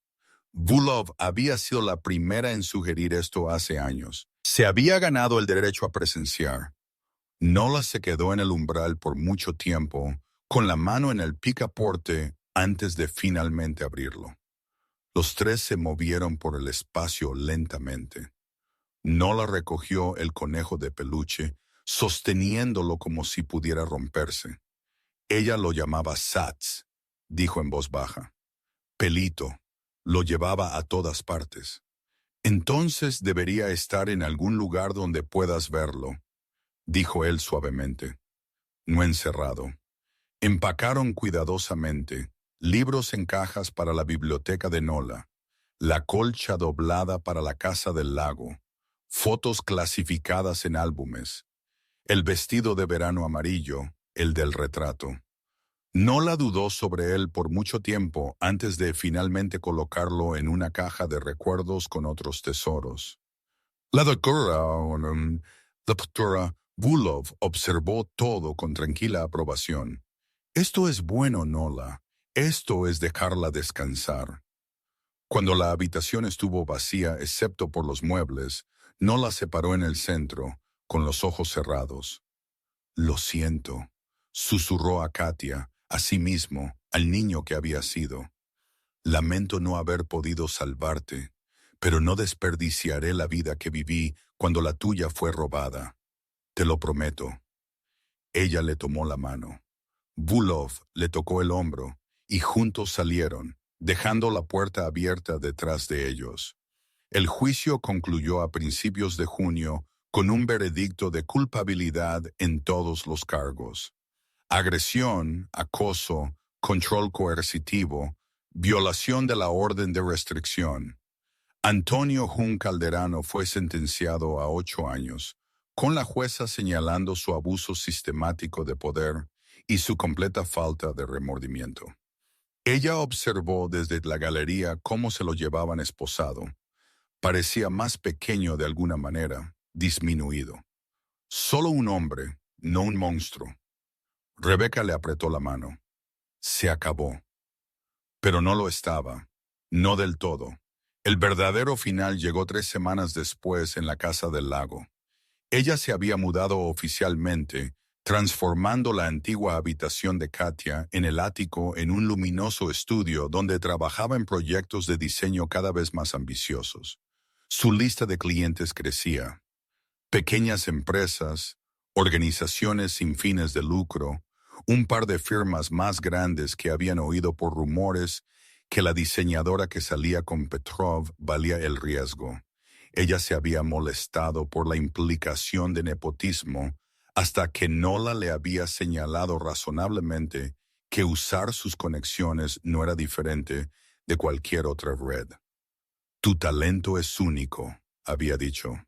Bulov había sido la primera en sugerir esto hace años. Se había ganado el derecho a presenciar. Nola se quedó en el umbral por mucho tiempo, con la mano en el picaporte antes de finalmente abrirlo. Los tres se movieron por el espacio lentamente. Nola recogió el conejo de peluche, sosteniéndolo como si pudiera romperse. Ella lo llamaba Sats, dijo en voz baja. Pelito, lo llevaba a todas partes. Entonces debería estar en algún lugar donde puedas verlo, dijo él suavemente. No encerrado. Empacaron cuidadosamente libros en cajas para la biblioteca de Nola, la colcha doblada para la casa del lago, fotos clasificadas en álbumes, el vestido de verano amarillo, el del retrato. Nola dudó sobre él por mucho tiempo antes de finalmente colocarlo en una caja de recuerdos con otros tesoros. La doctora Bulov observó todo con tranquila aprobación. Esto es bueno, Nola. Esto es dejarla descansar. Cuando la habitación estuvo vacía excepto por los muebles, Nola se paró en el centro, con los ojos cerrados. Lo siento, susurró a Katia, a sí mismo, al niño que había sido. Lamento no haber podido salvarte, pero no desperdiciaré la vida que viví cuando la tuya fue robada. Te lo prometo. Ella le tomó la mano. Bulov le tocó el hombro, y juntos salieron, dejando la puerta abierta detrás de ellos. El juicio concluyó a principios de junio con un veredicto de culpabilidad en todos los cargos. Agresión, acoso, control coercitivo, violación de la orden de restricción. Antonio Jun Calderano fue sentenciado a 8 años, con la jueza señalando su abuso sistemático de poder y su completa falta de remordimiento. Ella observó desde la galería cómo se lo llevaban esposado. Parecía más pequeño de alguna manera, disminuido. Solo un hombre, no un monstruo. Rebeca le apretó la mano. Se acabó. Pero no lo estaba. No del todo. El verdadero final llegó 3 semanas después en la casa del lago. Ella se había mudado oficialmente, transformando la antigua habitación de Katia en el ático en un luminoso estudio donde trabajaba en proyectos de diseño cada vez más ambiciosos. Su lista de clientes crecía. Pequeñas empresas, organizaciones sin fines de lucro, un par de firmas más grandes que habían oído por rumores que la diseñadora que salía con Petrov valía el riesgo. Ella se había molestado por la implicación de nepotismo hasta que Nola le había señalado razonablemente que usar sus conexiones no era diferente de cualquier otra red. Tu talento es único, había dicho.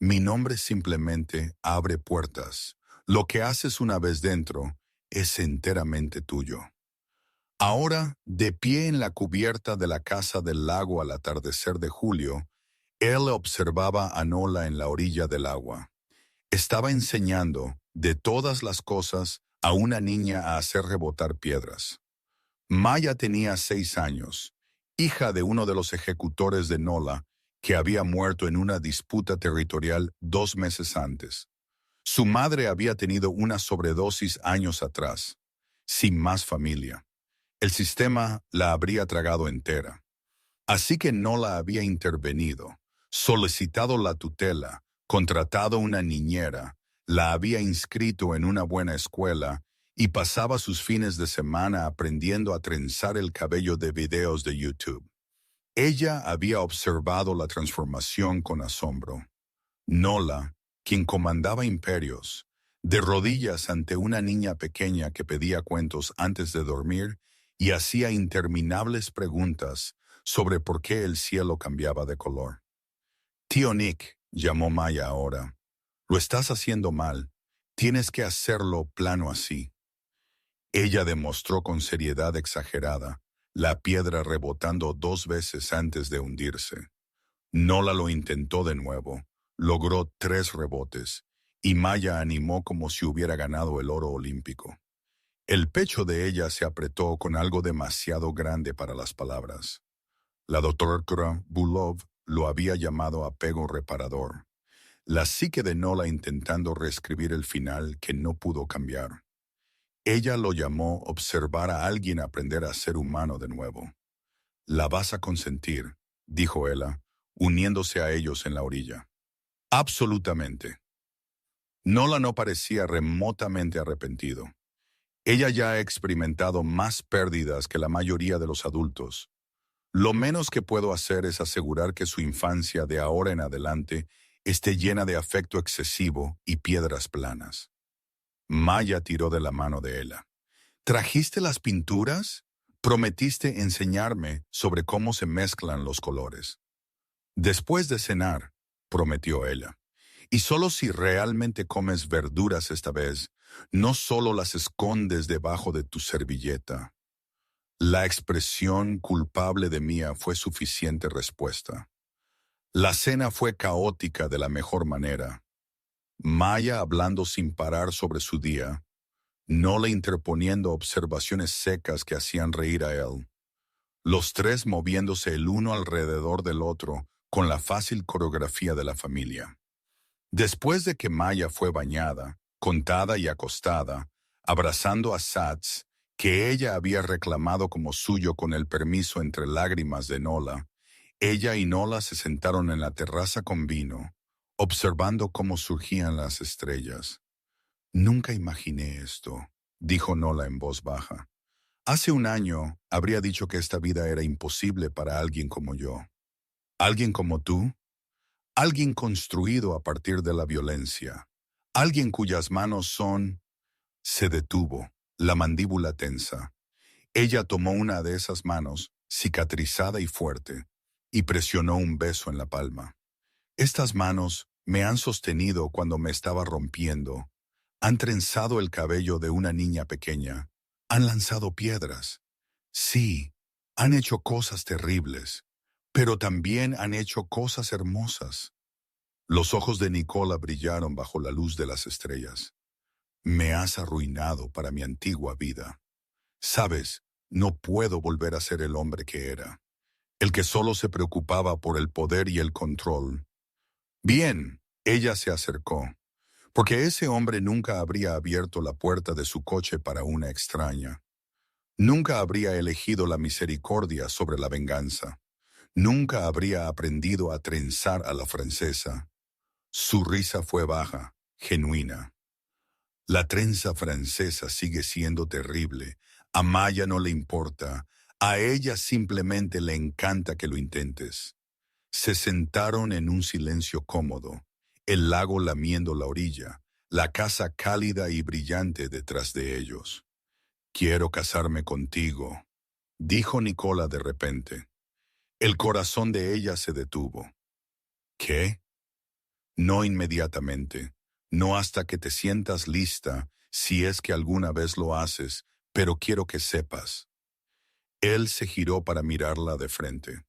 Mi nombre simplemente abre puertas. Lo que haces una vez dentro es enteramente tuyo. Ahora, de pie en la cubierta de la casa del lago al atardecer de julio, él observaba a Nola en la orilla del agua. Estaba enseñando, de todas las cosas, a una niña a hacer rebotar piedras. Maya tenía 6 años, hija de uno de los ejecutores de Nola, que había muerto en una disputa territorial 2 meses antes. Su madre había tenido una sobredosis años atrás, sin más familia. El sistema la habría tragado entera. Así que Nola había intervenido, solicitado la tutela, contratado una niñera, la había inscrito en una buena escuela y pasaba sus fines de semana aprendiendo a trenzar el cabello de videos de YouTube. Ella había observado la transformación con asombro. Nola, quien comandaba imperios, de rodillas ante una niña pequeña que pedía cuentos antes de dormir y hacía interminables preguntas sobre por qué el cielo cambiaba de color. Tío Nick, llamó Maya ahora, lo estás haciendo mal. Tienes que hacerlo plano así. Ella demostró con seriedad exagerada, la piedra rebotando 2 veces antes de hundirse. Nola lo intentó de nuevo, logró 3 rebotes, y Maya animó como si hubiera ganado el oro olímpico. El pecho de ella se apretó con algo demasiado grande para las palabras. La doctora Bulov lo había llamado apego reparador. La psique de Nola intentando reescribir el final que no pudo cambiar. Ella lo llamó observar a alguien aprender a ser humano de nuevo. La vas a consentir, dijo ella, uniéndose a ellos en la orilla. Absolutamente. Nola no parecía remotamente arrepentido. Ella ya ha experimentado más pérdidas que la mayoría de los adultos. Lo menos que puedo hacer es asegurar que su infancia de ahora en adelante esté llena de afecto excesivo y piedras planas. Maya tiró de la mano de ella. ¿Trajiste las pinturas? Prometiste enseñarme sobre cómo se mezclan los colores. Después de cenar, prometió ella. Y solo si realmente comes verduras esta vez, no solo las escondes debajo de tu servilleta. La expresión culpable de Mia fue suficiente respuesta. La cena fue caótica de la mejor manera. Maya hablando sin parar sobre su día, no le interponiendo observaciones secas que hacían reír a él. Los tres moviéndose el uno alrededor del otro con la fácil coreografía de la familia. Después de que Maya fue bañada, contada y acostada, abrazando a Sats, que ella había reclamado como suyo con el permiso entre lágrimas de Nola, ella y Nola se sentaron en la terraza con vino, observando cómo surgían las estrellas. Nunca imaginé esto, dijo Nola en voz baja. Hace un año habría dicho que esta vida era imposible para alguien como yo. ¿Alguien como tú? Alguien construido a partir de la violencia. Alguien cuyas manos son... Se detuvo, la mandíbula tensa. Ella tomó una de esas manos, cicatrizada y fuerte, y presionó un beso en la palma. Estas manos me han sostenido cuando me estaba rompiendo. Han trenzado el cabello de una niña pequeña. Han lanzado piedras. Sí, han hecho cosas terribles, pero también han hecho cosas hermosas. Los ojos de Nicola brillaron bajo la luz de las estrellas. Me has arruinado para mi antigua vida. Sabes, no puedo volver a ser el hombre que era, el que solo se preocupaba por el poder y el control. Bien, ella se acercó, porque ese hombre nunca habría abierto la puerta de su coche para una extraña. Nunca habría elegido la misericordia sobre la venganza. Nunca habría aprendido a trenzar a la francesa. Su risa fue baja, genuina. La trenza francesa sigue siendo terrible. A Maya no le importa. A ella simplemente le encanta que lo intentes. Se sentaron en un silencio cómodo, el lago lamiendo la orilla, la casa cálida y brillante detrás de ellos. Quiero casarme contigo, dijo Nicola de repente. El corazón de ella se detuvo. ¿Qué? No inmediatamente, no hasta que te sientas lista, si es que alguna vez lo haces, pero quiero que sepas. Él se giró para mirarla de frente.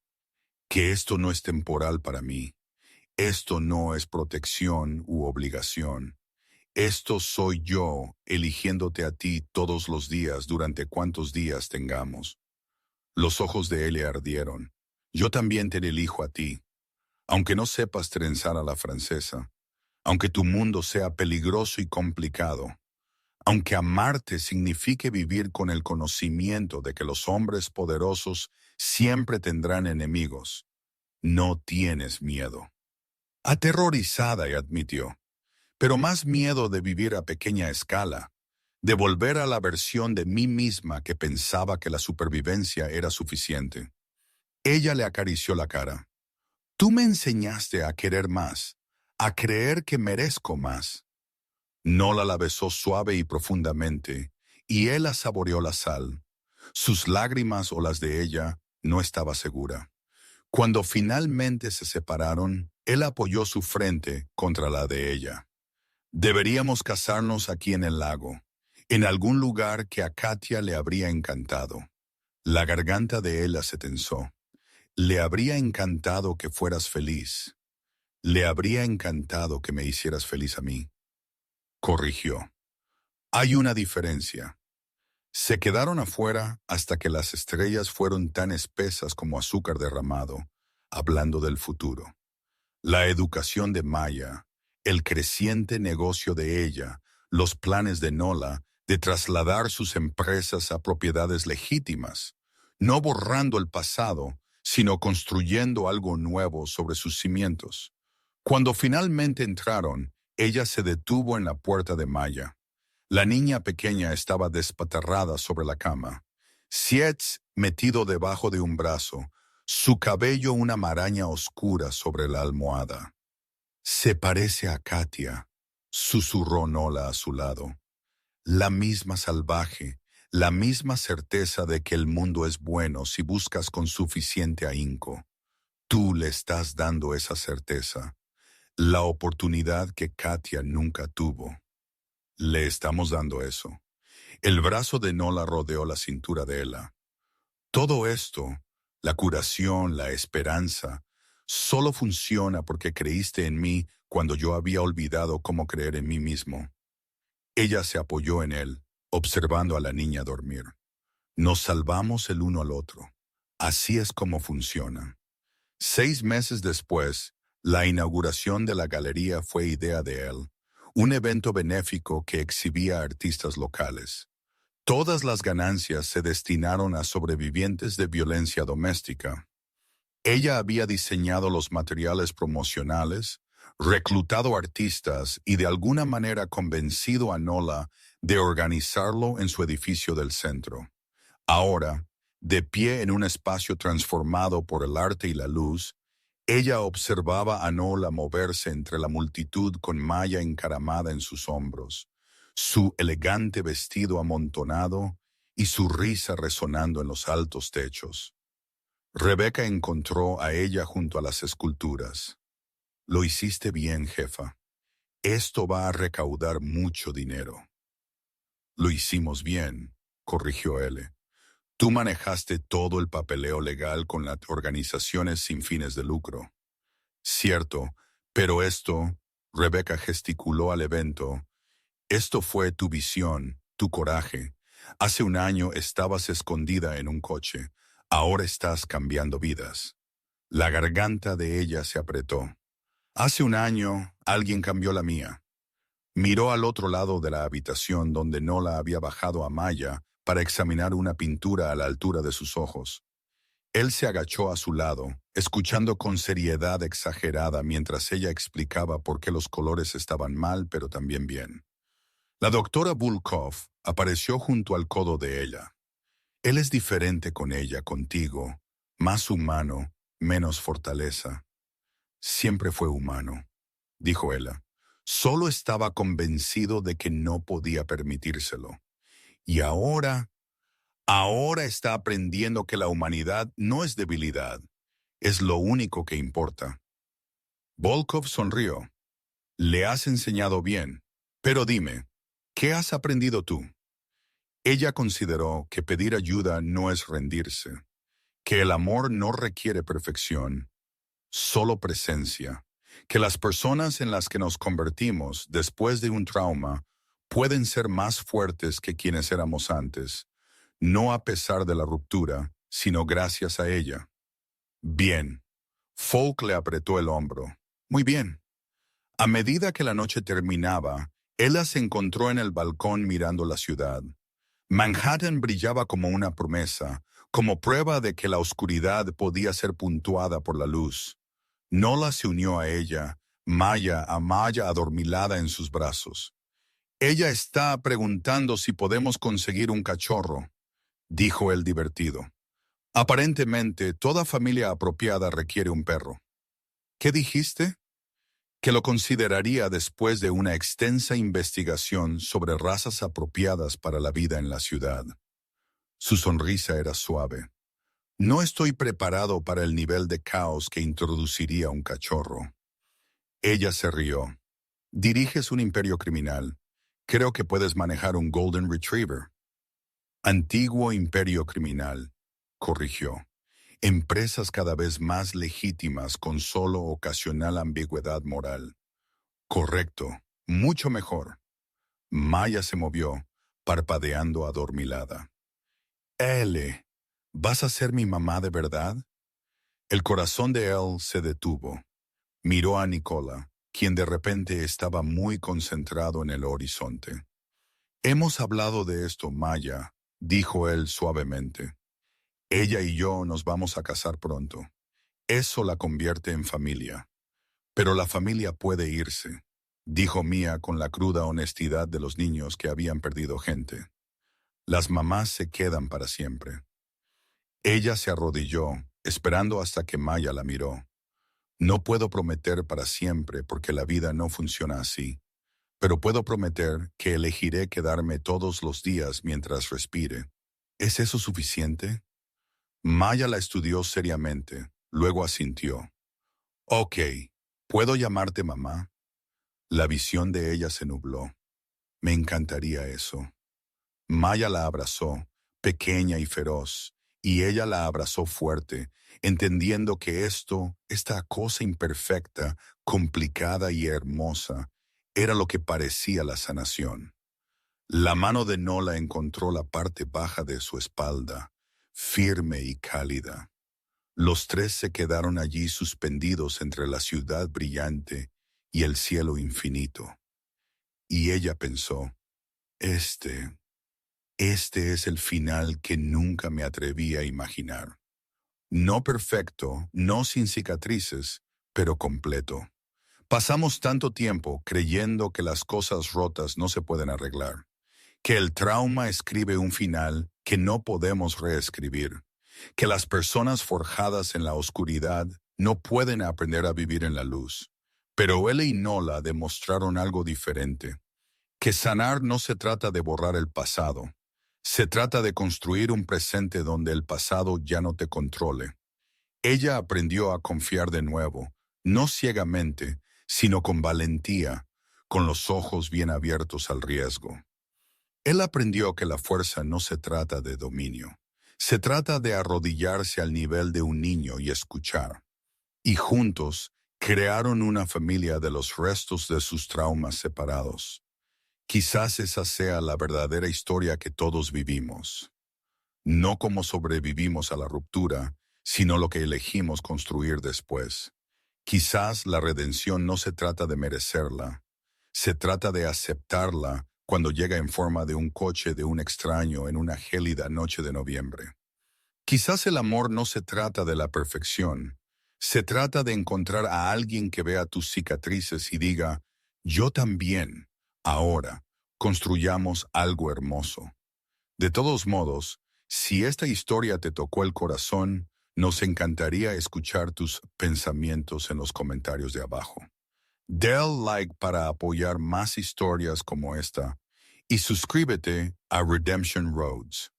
Que esto no es temporal para mí. Esto no es protección u obligación. Esto soy yo eligiéndote a ti todos los días durante cuantos días tengamos. Los ojos de él le ardieron. Yo también te elijo a ti. Aunque no sepas trenzar a la francesa, aunque tu mundo sea peligroso y complicado, aunque amarte signifique vivir con el conocimiento de que los hombres poderosos siempre tendrán enemigos, no tienes miedo. Aterrorizada, y admitió, pero más miedo de vivir a pequeña escala, de volver a la versión de mí misma que pensaba que la supervivencia era suficiente. Ella le acarició la cara. Tú me enseñaste a querer más, a creer que merezco más. Nola la besó suave y profundamente, y él la saboreó la sal. Sus lágrimas o las de ella, no estaba segura. Cuando finalmente se separaron, él apoyó su frente contra la de ella. Deberíamos casarnos aquí en el lago, en algún lugar que a Katia le habría encantado. La garganta de ella se tensó. Le habría encantado que fueras feliz. Le habría encantado que me hicieras feliz a mí. Corrigió. Hay una diferencia. Se quedaron afuera hasta que las estrellas fueron tan espesas como azúcar derramado, hablando del futuro. La educación de Maya, el creciente negocio de ella, los planes de Nola de trasladar sus empresas a propiedades legítimas, no borrando el pasado, sino construyendo algo nuevo sobre sus cimientos. Cuando finalmente entraron, ella se detuvo en la puerta de Maya. La niña pequeña estaba despatarrada sobre la cama. Sietz metido debajo de un brazo, su cabello una maraña oscura sobre la almohada. Se parece a Katia, susurró Nola a su lado. La misma salvaje, la misma certeza de que el mundo es bueno si buscas con suficiente ahínco. Tú le estás dando esa certeza, la oportunidad que Katia nunca tuvo. Le estamos dando eso. El brazo de Nola rodeó la cintura de ella. Todo esto, la curación, la esperanza, solo funciona porque creíste en mí cuando yo había olvidado cómo creer en mí mismo. Ella se apoyó en él, observando a la niña dormir. Nos salvamos el uno al otro. Así es como funciona. 6 meses después, la inauguración de la galería fue idea de él, un evento benéfico que exhibía artistas locales. Todas las ganancias se destinaron a sobrevivientes de violencia doméstica. Ella había diseñado los materiales promocionales, reclutado artistas y de alguna manera convencido a Nola de organizarlo en su edificio del centro. Ahora, de pie en un espacio transformado por el arte y la luz, ella observaba a Nola moverse entre la multitud con Maya encaramada en sus hombros, su elegante vestido amontonado y su risa resonando en los altos techos. Rebeca encontró a ella junto a las esculturas. Lo hiciste bien, jefa. Esto va a recaudar mucho dinero. Lo hicimos bien, corrigió él. Tú manejaste todo el papeleo legal con las organizaciones sin fines de lucro. Cierto, pero esto, Rebeca gesticuló al evento, esto fue tu visión, tu coraje. Hace un año estabas escondida en un coche, ahora estás cambiando vidas. La garganta de ella se apretó. Hace un año alguien cambió la mía. Miró al otro lado de la habitación donde Nola había bajado a Maya para examinar una pintura a la altura de sus ojos. Él se agachó a su lado, escuchando con seriedad exagerada mientras ella explicaba por qué los colores estaban mal pero también bien. La doctora Volkov apareció junto al codo de ella. Él es diferente con ella, contigo, más humano, menos fortaleza. Siempre fue humano, dijo ella. Solo estaba convencido de que no podía permitírselo. Y ahora está aprendiendo que la humanidad no es debilidad, es lo único que importa. Volkov sonrió. Le has enseñado bien, pero dime, ¿qué has aprendido tú? Ella consideró que pedir ayuda no es rendirse, que el amor no requiere perfección, solo presencia, que las personas en las que nos convertimos después de un trauma pueden ser más fuertes que quienes éramos antes, no a pesar de la ruptura, sino gracias a ella. Bien. Folk le apretó el hombro. Muy bien. A medida que la noche terminaba, ella se encontró en el balcón mirando la ciudad. Manhattan brillaba como una promesa, como prueba de que la oscuridad podía ser puntuada por la luz. Nola se unió a ella, Maya adormilada en sus brazos. Ella está preguntando si podemos conseguir un cachorro, dijo él divertido. Aparentemente, toda familia apropiada requiere un perro. ¿Qué dijiste? Que lo consideraría después de una extensa investigación sobre razas apropiadas para la vida en la ciudad. Su sonrisa era suave. No estoy preparado para el nivel de caos que introduciría un cachorro. Ella se rió. Diriges un imperio criminal. Creo que puedes manejar un Golden Retriever. Antiguo imperio criminal, corrigió. Empresas cada vez más legítimas con solo ocasional ambigüedad moral. Correcto, mucho mejor. Maya se movió, parpadeando adormilada. L, ¿vas a ser mi mamá de verdad? El corazón de él se detuvo. Miró a Nicola, quien de repente estaba muy concentrado en el horizonte. Hemos hablado de esto, Maya, dijo él suavemente. Ella y yo nos vamos a casar pronto. Eso la convierte en familia. Pero la familia puede irse, dijo Mia con la cruda honestidad de los niños que habían perdido gente. Las mamás se quedan para siempre. Ella se arrodilló, esperando hasta que Maya la miró. No puedo prometer para siempre porque la vida no funciona así, pero puedo prometer que elegiré quedarme todos los días mientras respire. ¿Es eso suficiente? Maya la estudió seriamente, luego asintió. Ok, ¿puedo llamarte mamá? La visión de ella se nubló. Me encantaría eso. Maya la abrazó, pequeña y feroz, y ella la abrazó fuerte, entendiendo que esta cosa imperfecta, complicada y hermosa, era lo que parecía la sanación. La mano de Nola encontró la parte baja de su espalda, firme y cálida. Los tres se quedaron allí suspendidos entre la ciudad brillante y el cielo infinito. Y ella pensó, este es el final que nunca me atreví a imaginar. No perfecto, no sin cicatrices, pero completo. Pasamos tanto tiempo creyendo que las cosas rotas no se pueden arreglar, que el trauma escribe un final que no podemos reescribir, que las personas forjadas en la oscuridad no pueden aprender a vivir en la luz. Pero él y Nola demostraron algo diferente, que sanar no se trata de borrar el pasado, se trata de construir un presente donde el pasado ya no te controle. Ella aprendió a confiar de nuevo, no ciegamente, sino con valentía, con los ojos bien abiertos al riesgo. Él aprendió que la fuerza no se trata de dominio, se trata de arrodillarse al nivel de un niño y escuchar. Y juntos crearon una familia de los restos de sus traumas separados. Quizás esa sea la verdadera historia que todos vivimos. No cómo sobrevivimos a la ruptura, sino lo que elegimos construir después. Quizás la redención no se trata de merecerla, se trata de aceptarla cuando llega en forma de un coche de un extraño en una gélida noche de noviembre. Quizás el amor no se trata de la perfección, se trata de encontrar a alguien que vea tus cicatrices y diga, yo también, ahora, construyamos algo hermoso. De todos modos, si esta historia te tocó el corazón, nos encantaría escuchar tus pensamientos en los comentarios de abajo. Del like para apoyar más historias como esta y suscríbete a Redemption Roads.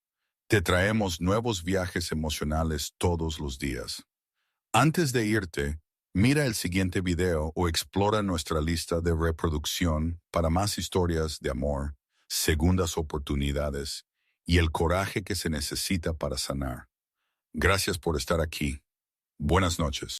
Te traemos nuevos viajes emocionales todos los días. Antes de irte, Mira el siguiente video o explora nuestra lista de reproducción para más historias de amor, segundas oportunidades y el coraje que se necesita para sanar. Gracias por estar aquí. Buenas noches.